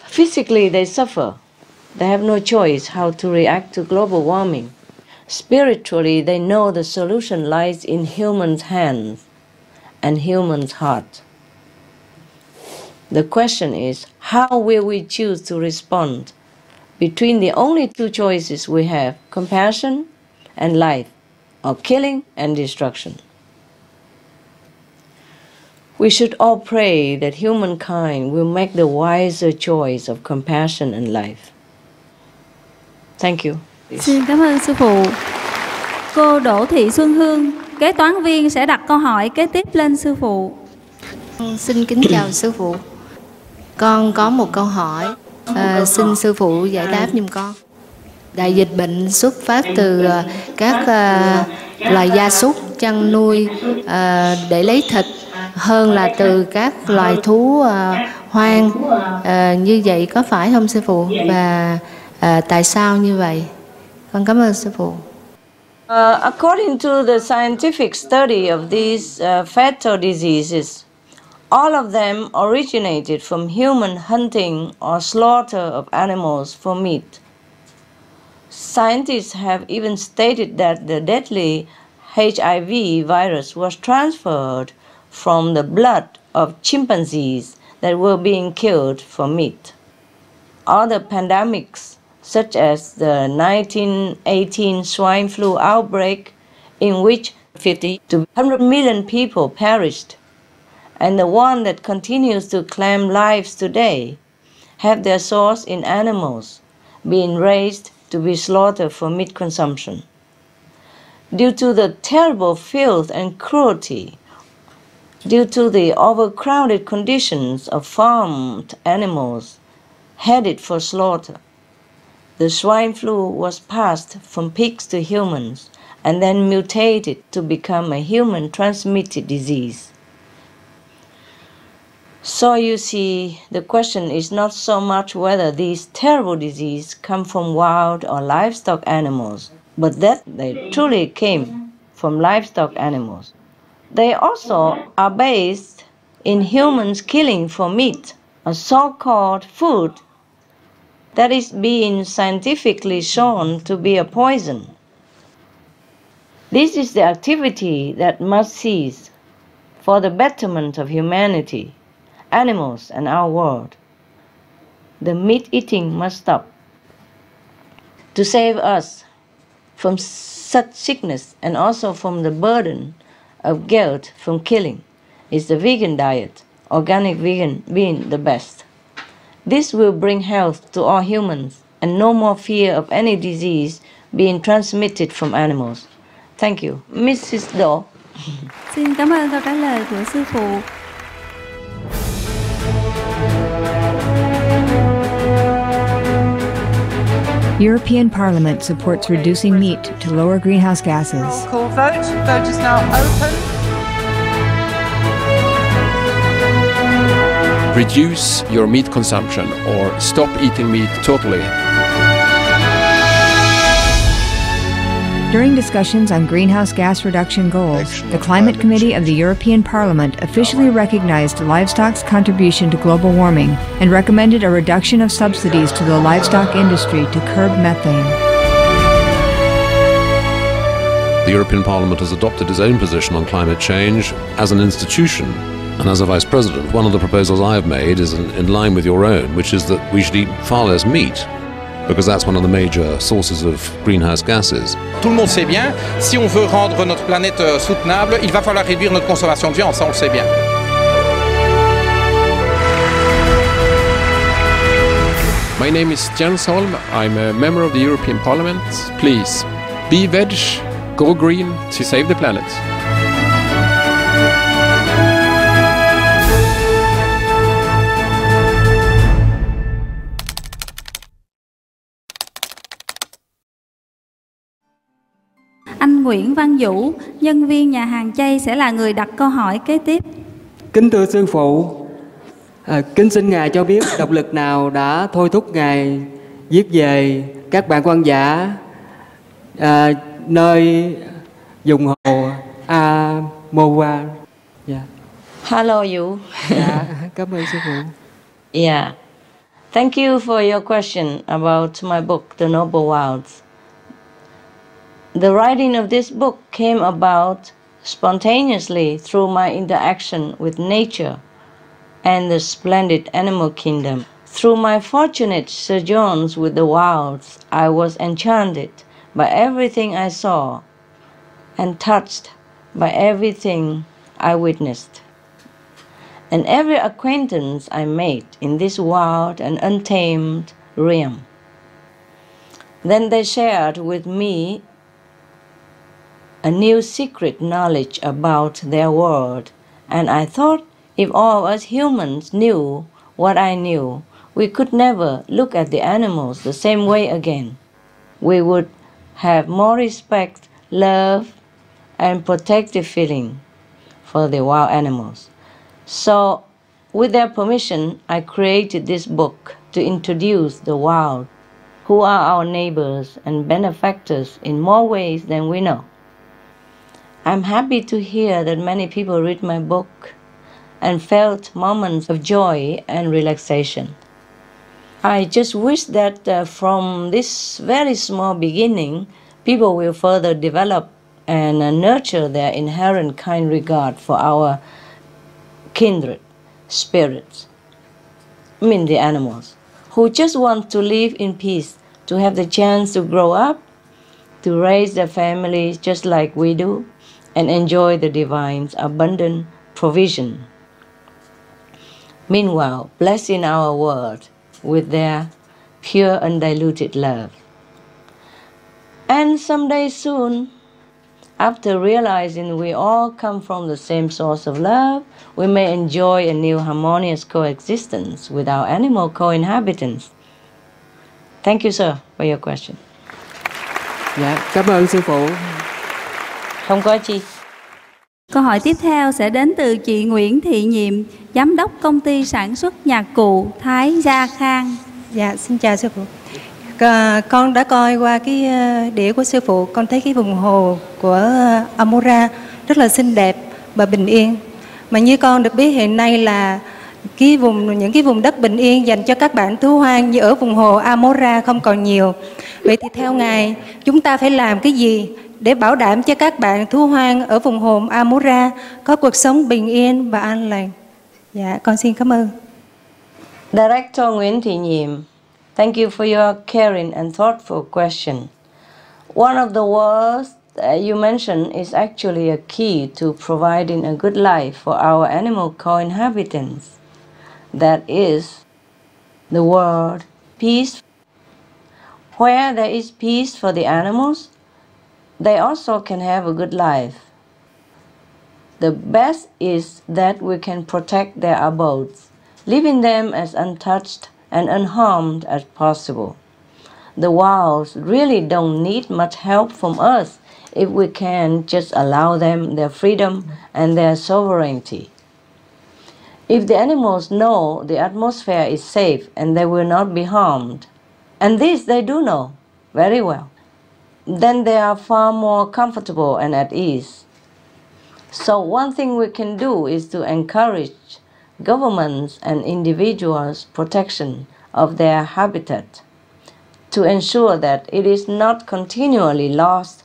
Physically, they suffer. They have no choice how to react to global warming. Spiritually, they know the solution lies in humans' hands and humans' heart. The question is, how will we choose to respond between the only two choices we have, compassion and life, of killing and destruction. We should all pray that humankind will make the wiser choice of compassion and life. Thank you.
Xin cảm ơn sư phụ. Cô Đỗ Thị Xuân Hương, kế toán viên sẽ đặt câu hỏi kế tiếp lên sư phụ.
Xin kính chào sư phụ. Con có một câu hỏi, xin sư phụ giải đáp giùm con. Đại dịch bệnh xuất phát từ các loài gia súc chăn nuôi để lấy thịt hơn là từ các loài thú hoang. Như vậy có phải không sư phụ? Và tại sao như vậy? Con cảm ơn sư phụ.
According to the scientific study of these fatal diseases, all of them originated from human hunting or slaughter of animals for meat. Scientists have even stated that the deadly HIV virus was transferred from the blood of chimpanzees that were being killed for meat. Other pandemics, such as the 1918 swine flu outbreak, in which 50 to 100 million people perished, and the one that continues to claim lives today, have their source in animals being raised to be slaughtered for meat consumption. Due to the terrible filth and cruelty, due to the overcrowded conditions of farmed animals headed for slaughter, the swine flu was passed from pigs to humans and then mutated to become a human-transmitted disease. So you see, the question is not so much whether these terrible diseases come from wild or livestock animals, but that they truly came from livestock animals. They also are based in humans killing for meat, a so-called food that is being scientifically shown to be a poison. This is the activity that must cease for the betterment of humanity, animals, and our world. The meat eating must stop. To save us from such sickness and also from the burden of guilt from killing is the vegan diet, organic vegan being the best. This will bring health to all humans and no more fear of any disease being transmitted from animals. Thank you. Mrs. Doe.
Xin cảm ơn câu trả lời của sư phụ.
European Parliament supports reducing meat to lower greenhouse gases.
Call vote. Vote is now open.
Reduce your meat consumption or stop eating meat totally.
During discussions on greenhouse gas reduction goals, the Climate Committee of the European Parliament officially recognized livestock's contribution to global warming and recommended a reduction of subsidies to the livestock industry to curb methane.
The European Parliament has adopted its own position on climate change as an institution. And as a Vice President, one of the proposals I have made is in line with your own, which is that we should eat far less meat, because that's one of the major sources of greenhouse gases.
Tout le monde sait bien, si on veut rendre notre planète soutenable, il va falloir réduire notre consommation de viande, ça on le sait bien.
My name is Jens Holm. I'm a member of the European Parliament. Please, be veg, go green to save the planet.
Anh Nguyễn Văn Vũ, nhân viên nhà hàng chay sẽ là người đặt câu hỏi kế tiếp.
Kính thưa sư phụ, kính xin Ngài cho biết động lực nào đã thôi thúc Ngài viết về các bạn quan giả nơi vùng hồ Amoa.
Yeah. Hello you.
Dạ, cảm ơn sư phụ.
Yeah. Thank you for your question about my book, The Noble Wilds. The writing of this book came about spontaneously through my interaction with nature and the splendid animal kingdom. Through my fortunate sojourns with the wilds, I was enchanted by everything I saw and touched by everything I witnessed, and every acquaintance I made in this wild and untamed realm. Then they shared with me a new secret knowledge about their world, and I thought if all of us humans knew what I knew, we could never look at the animals the same way again. We would have more respect, love, and protective feeling for the wild animals. So, with their permission, I created this book to introduce the wild, who are our neighbors and benefactors in more ways than we know. I'm happy to hear that many people read my book and felt moments of joy and relaxation. I just wish that from this very small beginning, people will further develop and nurture their inherent kind regard for our kindred spirits, the animals, who just want to live in peace, to have the chance to grow up, to raise their families just like we do, and enjoy the divine's abundant provision. Meanwhile, blessing our world with their pure undiluted love. And someday soon, after realizing we all come from the same source of love, we may enjoy a new harmonious coexistence with our animal co-inhabitants. Thank you, sir, for your question.
Dạ, cảm ơn sư phụ.
Không có chi.
Câu hỏi tiếp theo sẽ đến từ chị Nguyễn Thị Nhiệm, Giám đốc công ty sản xuất nhạc cụ Thái Gia Khang.
Dạ, xin chào sư phụ. Con đã coi qua cái đĩa của sư phụ, con thấy cái vùng hồ của Amora rất là xinh đẹp và bình yên. Mà như con được biết hiện nay là những cái vùng đất bình yên dành cho các bạn thú hoang như ở vùng hồ Amora không còn nhiều. Vậy thì theo Ngài, chúng ta phải làm cái gì để bảo đảm cho các bạn thú hoang ở vùng hồ Amora có cuộc sống bình yên và an lành? Dạ, con xin cảm ơn.
Director Nguyễn Thị Nhiệm, thank you for your caring and thoughtful question. One of the words that you mentioned is actually a key to providing a good life for our animal co-inhabitants. That is the word peace. Where there is peace for the animals, they also can have a good life. The best is that we can protect their abodes, leaving them as untouched and unharmed as possible. The wilds really don't need much help from us if we can just allow them their freedom and their sovereignty. If the animals know the atmosphere is safe and they will not be harmed, and this they do know very well, then they are far more comfortable and at ease. So one thing we can do is to encourage governments and individuals' protection of their habitat, to ensure that it is not continually lost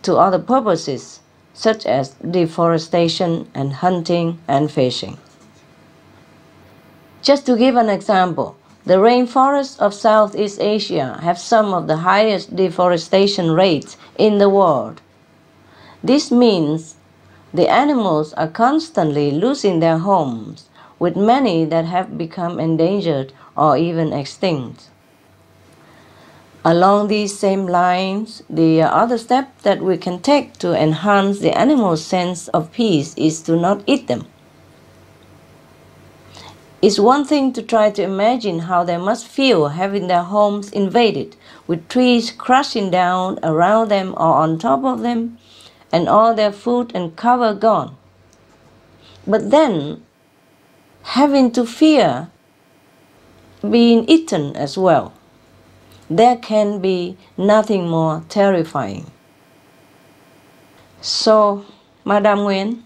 to other purposes, such as deforestation and hunting and fishing. Just to give an example, the rainforests of Southeast Asia have some of the highest deforestation rates in the world. This means the animals are constantly losing their homes, with many that have become endangered or even extinct. Along these same lines, the other step that we can take to enhance the animal's sense of peace is to not eat them. It's one thing to try to imagine how they must feel having their homes invaded, with trees crashing down around them or on top of them, and all their food and cover gone. But then, having to fear being eaten as well, there can be nothing more terrifying. So, Madam Nguyen,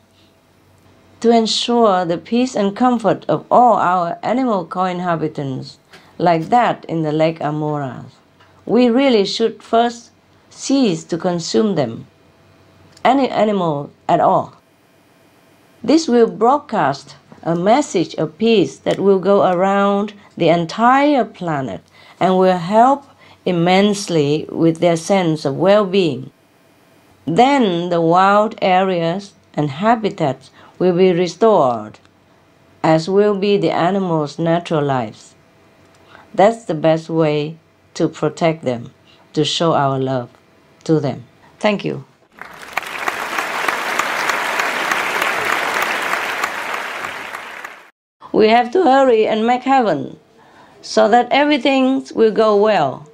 to ensure the peace and comfort of all our animal co-inhabitants, like that in the Lake Amora, we really should first cease to consume them, any animal at all. This will broadcast a message of peace that will go around the entire planet and will help immensely with their sense of well-being. then the wild areas and habitats will be restored, as will be the animals' natural lives. That's the best way to protect them, to show our love to them. Thank you. We have to hurry and make heaven so that everything will go well,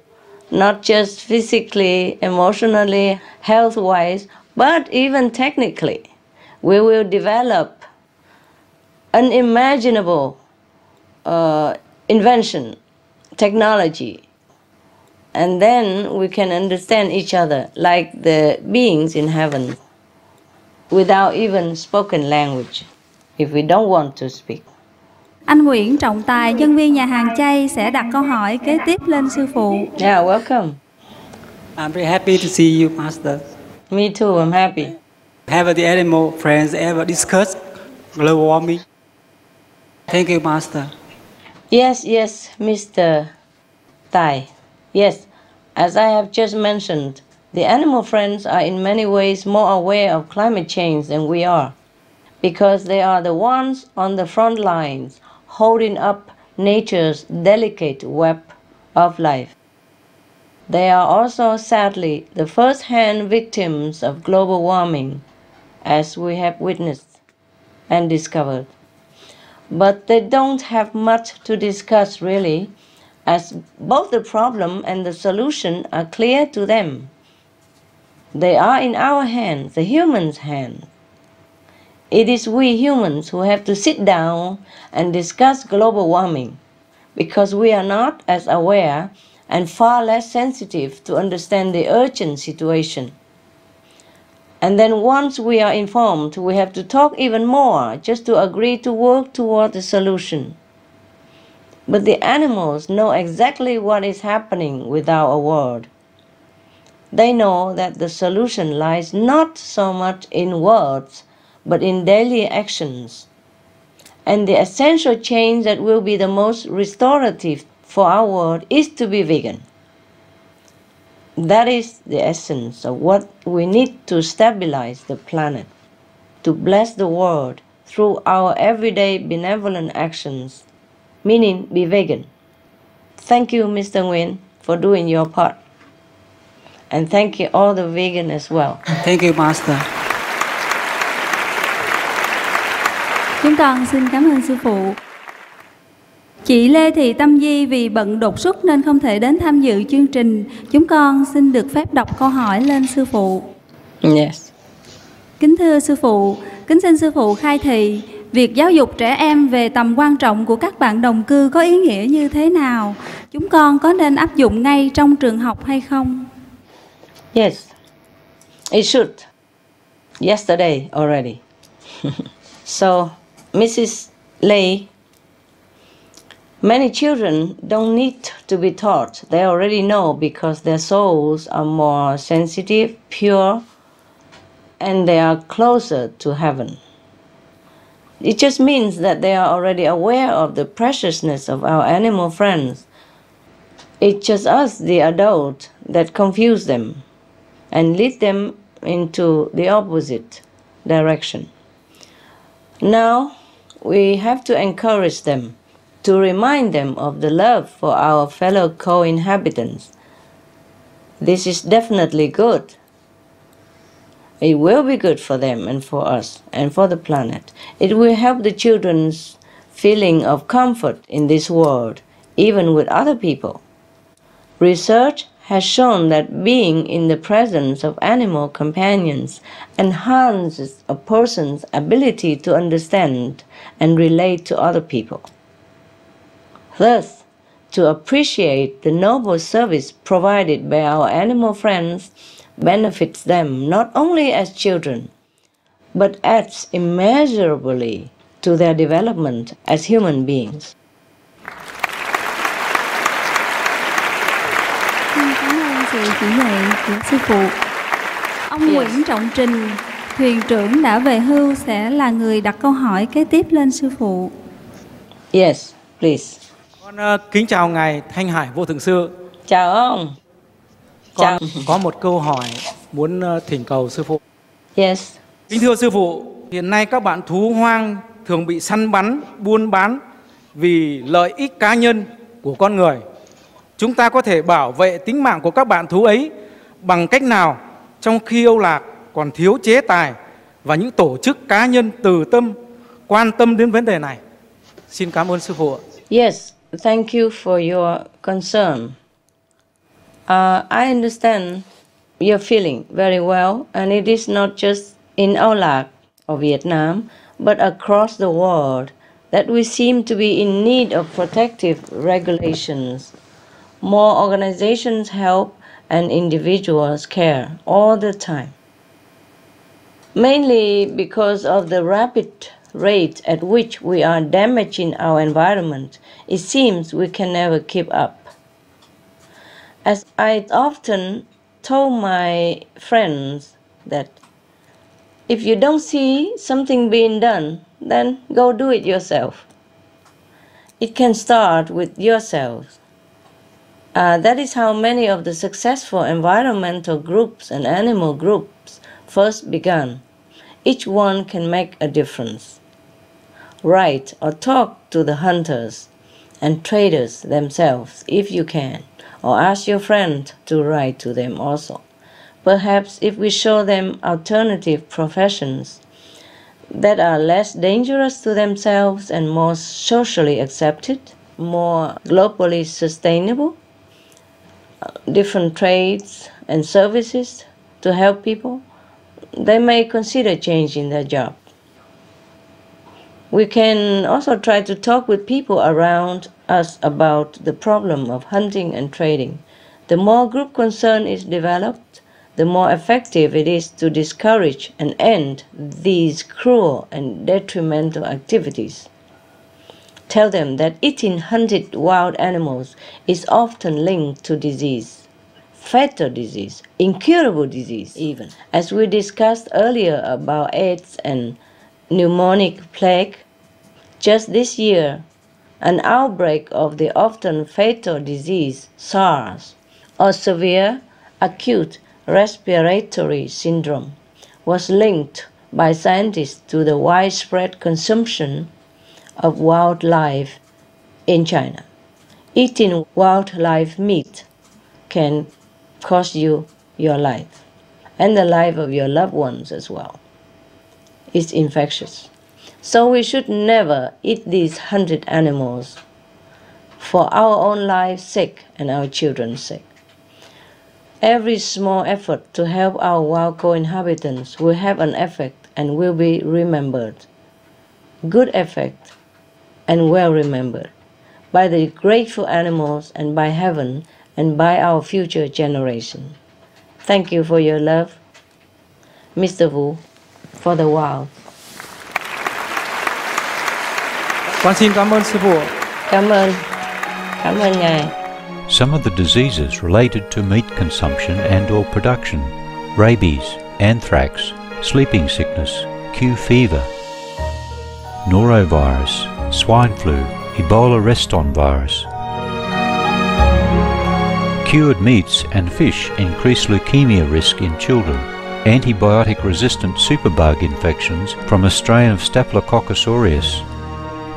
not just physically, emotionally, health-wise, but even technically. We will develop unimaginable invention, technology, and then we can understand each other like the beings in heaven without even spoken language if we don't want to speak.
Anh Nguyễn Trọng Tài, nhân viên nhà hàng chay sẽ đặt câu hỏi kế tiếp lên sư phụ.
Yeah, welcome.
I'm very happy to see you, Master.
Me too, I'm happy.
Have the animal friends ever discussed global warming? Thank you, Master.
Yes, Mr. Tai. Yes, as I have just mentioned, the animal friends are in many ways more aware of climate change than we are, because they are the ones on the front lines holding up nature's delicate web of life. They are also, sadly, the first-hand victims of global warming, as we have witnessed and discovered. But they don't have much to discuss, really, as both the problem and the solution are clear to them. They are in our hands, the humans' hands. It is we humans who have to sit down and discuss global warming, because we are not as aware and far less sensitive to understand the urgent situation. And then once we are informed, we have to talk even more just to agree to work toward the solution. But the animals know exactly what is happening without a word. They know that the solution lies not so much in words, but in daily actions. And the essential change that will be the most restorative for our world is to be vegan. That is the essence of what we need to stabilize the planet, to bless the world through our everyday benevolent actions, meaning be vegan. Thank you, Mr. Nguyen, for doing your part. And thank you all the vegan as well.
Thank you, Master.
Chúng con xin cảm ơn sư phụ. Chị Lê Thị Tâm Di vì bận đột xuất nên không thể đến tham dự chương trình. Chúng con xin được phép đọc câu hỏi lên sư phụ.
Yes.
Kính thưa sư phụ, kính xin sư phụ khai thị việc giáo dục trẻ em về tầm quan trọng của các bạn đồng cư có ý nghĩa như thế nào? Chúng con có nên áp dụng ngay trong trường học hay không?
Yes, it should. Yesterday already. So, Mrs. Lei, many children don't need to be taught. They already know because their souls are more sensitive, pure, and they are closer to heaven. It just means that they are already aware of the preciousness of our animal friends. It's just us, the adult, that confuse them and lead them into the opposite direction. Now, we have to encourage them, to remind them of the love for our fellow co-inhabitants. This is definitely good. It will be good for them and for us and for the planet. It will help the children's feeling of comfort in this world, even with other people. Research has shown that being in the presence of animal companions enhances a person's ability to understand and relate to other people. Thus, to appreciate the noble service provided by our animal friends benefits them not only as children, but adds immeasurably to their development as human beings.
Cảm ơn sự chỉ dạy của sư phụ. Ông Nguyễn Trọng Trình, thuyền trưởng đã về hưu, sẽ là người đặt câu hỏi kế tiếp lên sư phụ.
Yes, please.
Con kính chào ngài Thanh Hải Vô Thượng Sư.
Chào ông.
Con có một câu hỏi muốn thỉnh cầu sư phụ.
Yes.
Kính thưa sư phụ, hiện nay các bạn thú hoang thường bị săn bắn, buôn bán vì lợi ích cá nhân của con người. Chúng ta có thể bảo vệ tính mạng của các bạn thú ấy bằng cách nào trong khi Âu Lạc còn thiếu chế tài và những tổ chức cá nhân từ tâm quan tâm đến vấn đề này? Xin cảm ơn sư phụ.
Yes, thank you for your concern. I understand your feeling very well, and it is not just in Âu or Vietnam, but across the world that we seem to be in need of protective regulations. More organizations help and individuals care all the time. Mainly because of the rapid rate at which we are damaging our environment, it seems we can never keep up. As I often told my friends that if you don't see something being done, then go do it yourself. It can start with yourself. That is how many of the successful environmental groups and animal groups first began. Each one can make a difference. Write or talk to the hunters and traders themselves if you can, or ask your friend to write to them also. Perhaps if we show them alternative professions that are less dangerous to themselves and more socially accepted, more globally sustainable, different trades and services to help people, they may consider changing their job. We can also try to talk with people around us about the problem of hunting and trading. The more group concern is developed, the more effective it is to discourage and end these cruel and detrimental activities. Tell them that eating hunted wild animals is often linked to disease, fatal disease, incurable disease even. As we discussed earlier about AIDS and pneumonic plague, just this year, an outbreak of the often fatal disease SARS, or severe acute respiratory syndrome, was linked by scientists to the widespread consumption of wildlife in China. Eating wildlife meat can cost you your life and the life of your loved ones as well. It's infectious. So we should never eat these hunted animals for our own lives' sake and our children's sake. Every small effort to help our wild co-inhabitants will have an effect and will be remembered. Good effect and well remembered by the grateful animals and by heaven and by our future generation. Thank you for your love, Mr. Wu, for the wild.
Con xin cảm ơn sư phụ.
Cảm ơn ngài.
Some of the diseases related to meat consumption and or production: rabies, anthrax, sleeping sickness, Q fever, norovirus, swine flu, Ebola reston virus. Cured meats and fish increase leukemia risk in children. Antibiotic-resistant superbug infections from a strain of Staphylococcus aureus.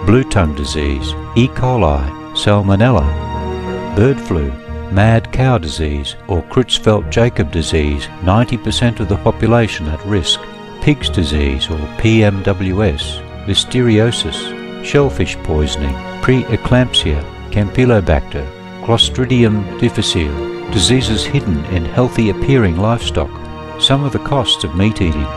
Blue tongue disease, E. coli, salmonella. Bird flu, mad cow disease or Creutzfeldt-Jakob disease, 90% of the population at risk. Pig's disease or PMWS, listeriosis, shellfish poisoning, pre-eclampsia, Campylobacter, Clostridium difficile, diseases hidden in healthy-appearing livestock. Some of the costs of meat eating.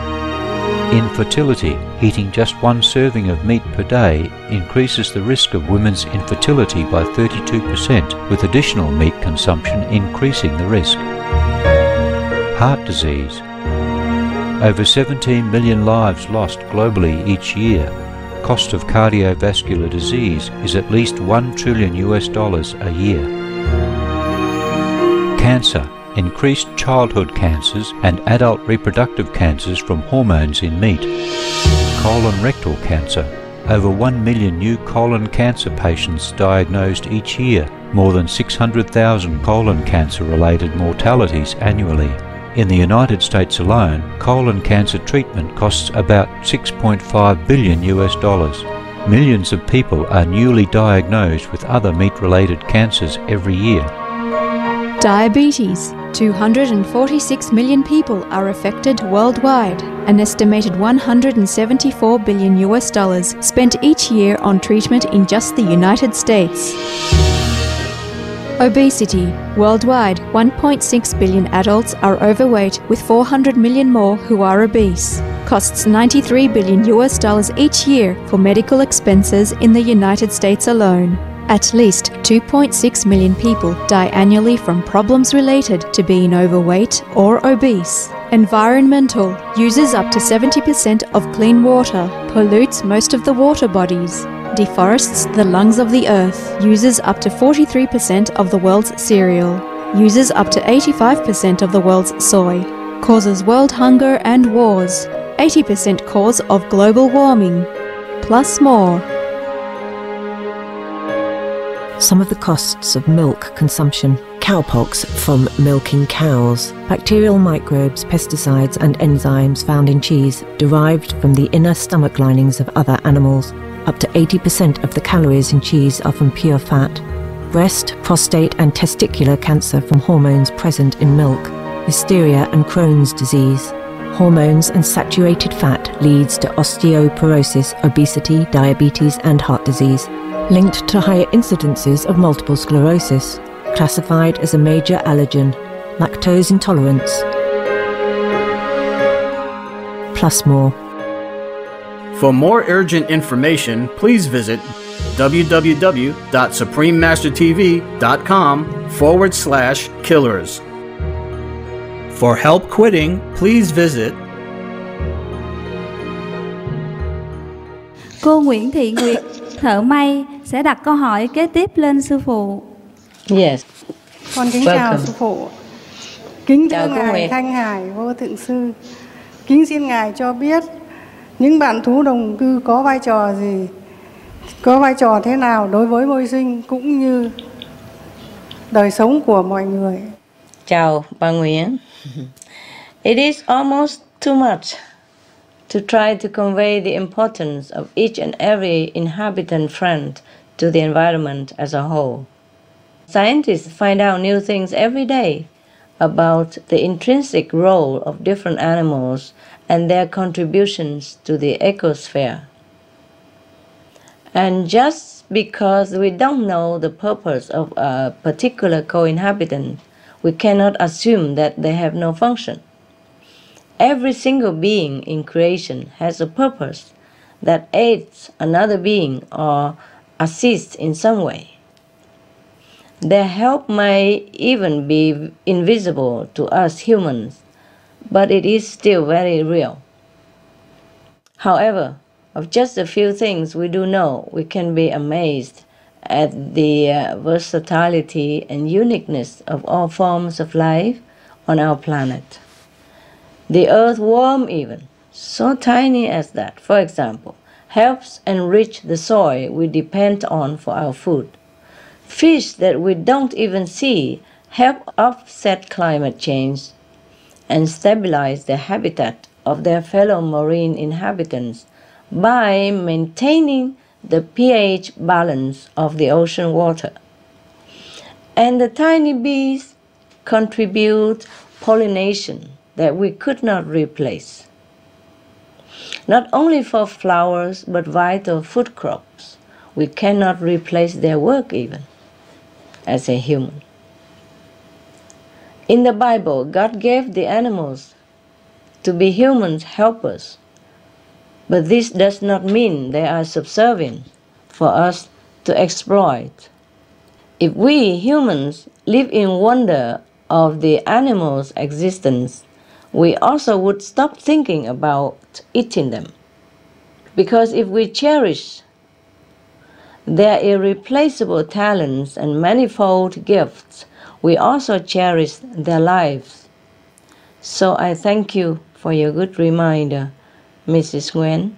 Infertility. Eating just one serving of meat per day increases the risk of women's infertility by 32%, with additional meat consumption increasing the risk. Heart disease. Over 17 million lives lost globally each year. Cost of cardiovascular disease is at least $1 trillion a year. Cancer. Increased childhood cancers and adult reproductive cancers from hormones in meat. Colon rectal cancer. Over 1 million new colon cancer patients diagnosed each year, more than 600,000 colon cancer-related mortalities annually. In the United States alone, colon cancer treatment costs about $6.5 billion. Millions of people are newly diagnosed with other meat-related cancers every year.
Diabetes. 246 million people are affected worldwide. An estimated $174 billion spent each year on treatment in just the United States. Obesity. Worldwide, 1.6 billion adults are overweight, with 400 million more who are obese. Costs $93 billion each year for medical expenses in the United States alone. At least 2.6 million people die annually from problems related to being overweight or obese. Environmental. Uses up to 70% of clean water. Pollutes most of the water bodies. Deforests the lungs of the earth. Uses up to 43% of the world's cereal. Uses up to 85% of the world's soy. Causes world hunger and wars. 80% cause of global warming. Plus more.
Some of the costs of milk consumption: cowpox from milking cows, bacterial microbes, pesticides and enzymes found in cheese derived from the inner stomach linings of other animals. Up to 80% of the calories in cheese are from pure fat. Breast, prostate and testicular cancer from hormones present in milk. Hysteria and Crohn's disease. Hormones and saturated fat leads to osteoporosis, obesity, diabetes and heart disease. Linked to higher incidences of multiple sclerosis, classified as a major allergen, lactose intolerance. Plus more.
For more urgent information, please visit www.suprememastertv.com/killers. For help quitting, please visit.
Cô Nguyễn Thị Nguyệt, thợ may, sẽ đặt câu hỏi kế tiếp lên sư phụ.
Yes.
Con kính chào sư phụ. Kính thưa ngài Thanh Hải Vô Thượng Sư. Kính xin ngài cho biết những bạn thú đồng cư có vai trò gì, có vai trò thế nào đối với môi sinh cũng như đời sống của mọi người.
Chào bà Nguyễn. It is almost too much to try to convey the importance of each and every inhabitant friend to the environment as a whole. Scientists find out new things every day about the intrinsic role of different animals and their contributions to the ecosphere. And just because we don't know the purpose of a particular co-inhabitant, we cannot assume that they have no function. Every single being in creation has a purpose that aids another being or assists in some way. Their help may even be invisible to us humans, but it is still very real. However, of just a few things we do know, we can be amazed at the versatility and uniqueness of all forms of life on our planet. The earthworm even, so tiny as that, for example, helps enrich the soil we depend on for our food. Fish that we don't even see help offset climate change and stabilize the habitat of their fellow marine inhabitants by maintaining the pH balance of the ocean water. And the tiny bees contribute pollination that we could not replace. Not only for flowers, but vital food crops. We cannot replace their work even as a human. In the Bible, God gave the animals to be humans' helpers, but this does not mean they are subservient for us to exploit. If we humans live in wonder of the animals' existence, we also would stop thinking about eating them. Because if we cherish their irreplaceable talents and manifold gifts, we also cherish their lives. So I thank you for your good reminder, Mrs. Nguyen.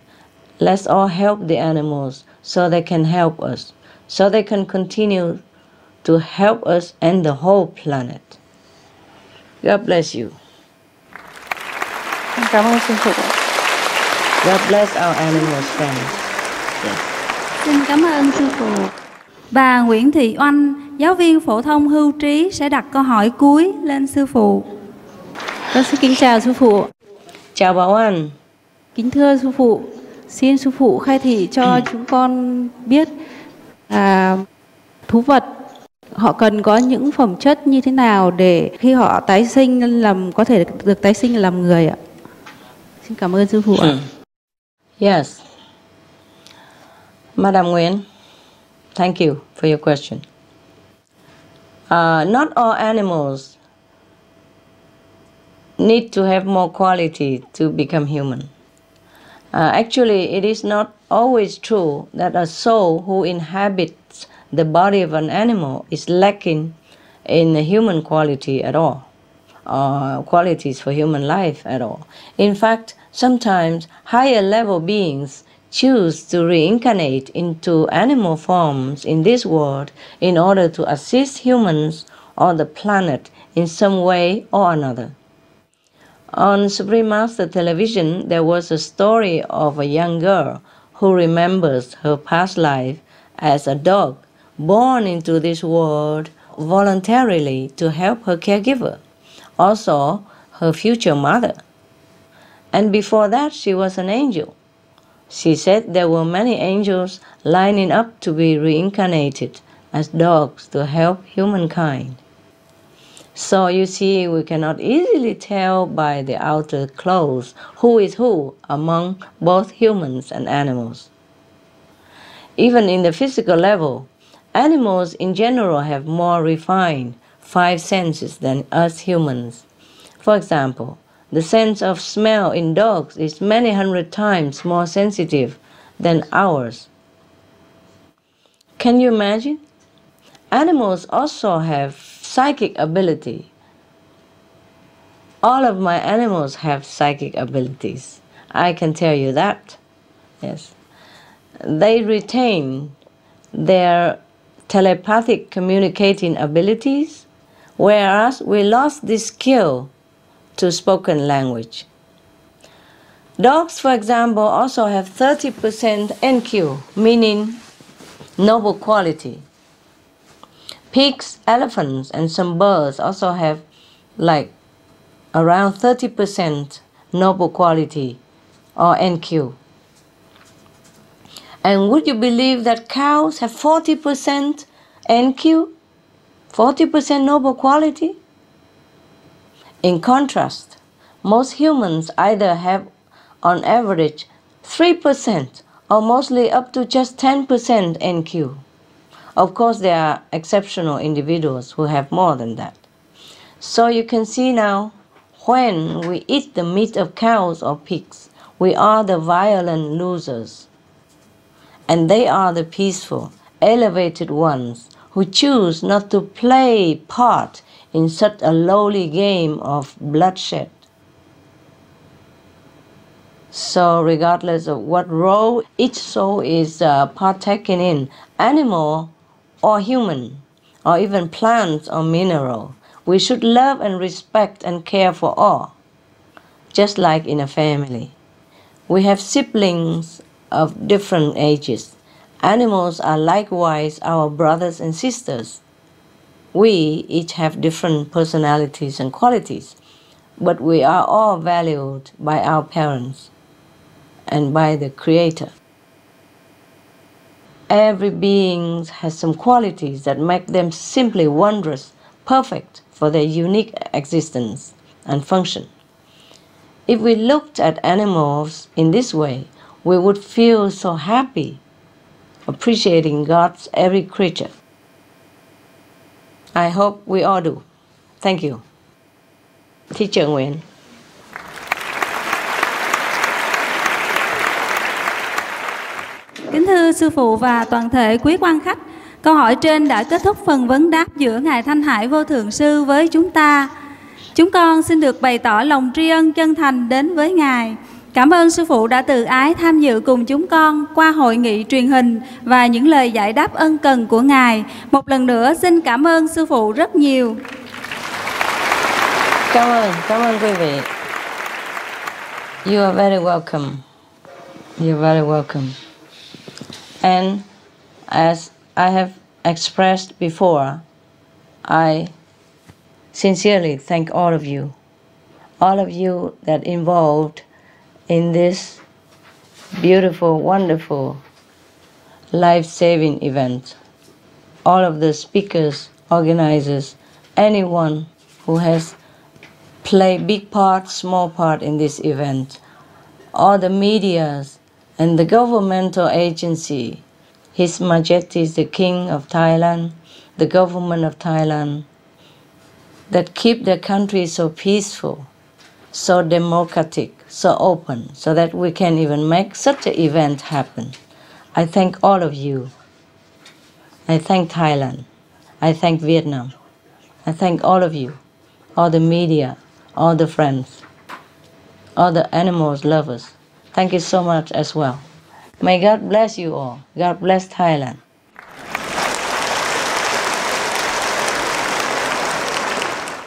Let's all help the animals so they can help us, so they can continue to help us and the whole planet. God bless you.
Cảm ơn sư phụ.
God bless our animal friends. Yes.
Xin cảm ơn sư phụ. Bà Nguyễn Thị Oanh, giáo viên phổ thông hưu trí sẽ đặt câu hỏi cuối lên sư phụ.
Con xin kính chào sư phụ.
Chào bà Oanh.
Kính thưa sư phụ, xin sư phụ khai thị cho chúng con biết thú vật họ cần có những phẩm chất như thế nào để khi họ tái sinh có thể được tái sinh làm người ạ. Xin cảm ơn sư phụ ạ.
Yes. Madam Nguyen, thank you for your question. Not all animals need to have more quality to become human. Actually, it is not always true that a soul who inhabits the body of an animal is lacking in the human quality at all, or qualities for human life at all. In fact, sometimes higher level beings choose to reincarnate into animal forms in this world in order to assist humans or the planet in some way or another. On Supreme Master Television, there was a story of a young girl who remembers her past life as a dog born into this world voluntarily to help her caregiver, also her future mother. And before that, she was an angel. She said there were many angels lining up to be reincarnated as dogs to help humankind. So you see, we cannot easily tell by the outer clothes who is who among both humans and animals. Even in the physical level, animals in general have more refined 5 senses than us humans. For example, the sense of smell in dogs is many hundred times more sensitive than ours. Can you imagine? Animals also have psychic ability. All of my animals have psychic abilities. I can tell you that. Yes. They retain their telepathic communicating abilities, whereas we lost this skill to spoken language. Dogs, for example, also have 30% NQ, meaning noble quality. Pigs, elephants, and some birds also have like around 30% noble quality or NQ. And would you believe that cows have 40% NQ? 40% noble quality? In contrast, most humans either have on average 3% or mostly up to just 10% NQ. Of course, there are exceptional individuals who have more than that. So you can see now, when we eat the meat of cows or pigs, we are the violent losers. And they are the peaceful, elevated ones who choose not to play part in such a lowly game of bloodshed. So regardless of what role each soul is partaking in, animal or human, or even plants or mineral, we should love and respect and care for all, just like in a family. We have siblings of different ages. Animals are likewise our brothers and sisters. We each have different personalities and qualities, but we are all valued by our parents and by the Creator. Every being has some qualities that make them simply wondrous, perfect for their unique existence and function. If we looked at animals in this way, we would feel so happy, appreciating God's every creature. I hope we all do. Thank you. Teacher Nguyen.
Kính thưa sư phụ và toàn thể quý quan khách, câu hỏi trên đã kết thúc phần vấn đáp giữa Ngài Thanh Hải Vô Thượng Sư với chúng ta. Chúng con xin được bày tỏ lòng tri ân chân thành đến với Ngài. Cảm ơn sư phụ đã từ ái tham dự cùng chúng con qua hội nghị truyền hình và những lời giải đáp ân cần của Ngài. Một lần nữa xin cảm ơn sư phụ rất nhiều.
Cảm ơn quý vị. You are very welcome. You're very welcome. And as I have expressed before, I sincerely thank all of you that involved in this beautiful, wonderful, life-saving event. All of the speakers, organizers, anyone who has played big part, small part in this event, all the medias and the governmental agency, His Majesty the King of Thailand, the government of Thailand, that keep their country so peaceful, so democratic, so open, so that we can even make such an event happen. I thank all of you. I thank Thailand. I thank Vietnam. I thank all of you, all the media, all the friends, all the animals lovers. Thank you so much as well. May God bless you all. God bless Thailand.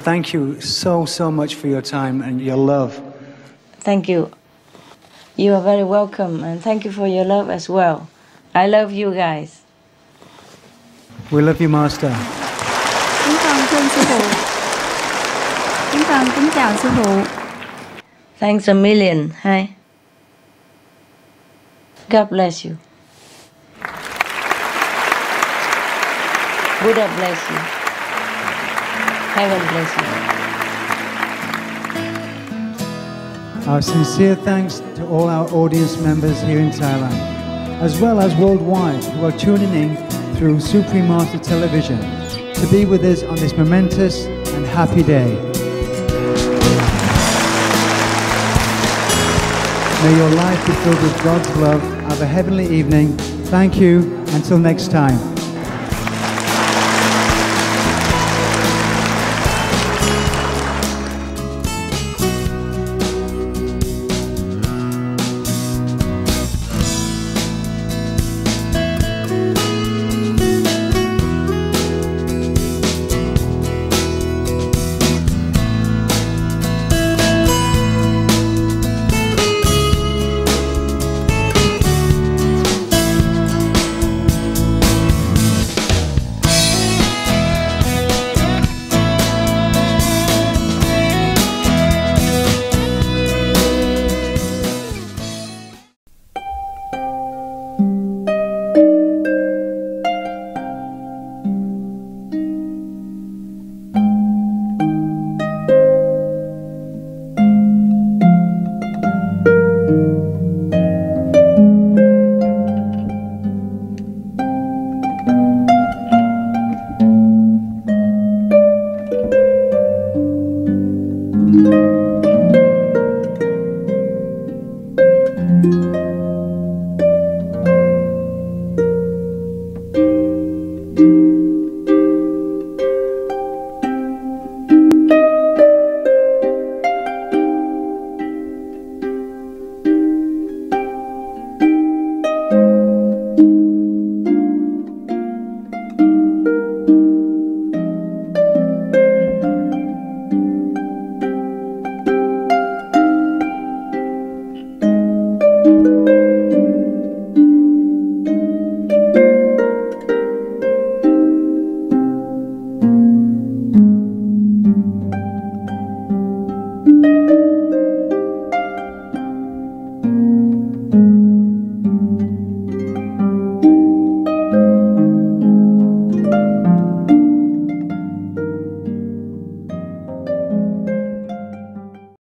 Thank you so much for your time and your love.
Thank you. You are very welcome, and thank you for your love as well. I love you guys.
We love you, Master.
Chúng con thương sư phụ. Chúng con kính chào sư phụ.
Thanks a million. Hi. God bless you. Buddha bless you. Heaven bless you.
Our sincere thanks to all our audience members here in Thailand, as well as worldwide who are tuning in through Supreme Master Television to be with us on this momentous and happy day. May your life be filled with God's love. Have a heavenly evening. Thank you. Until next time.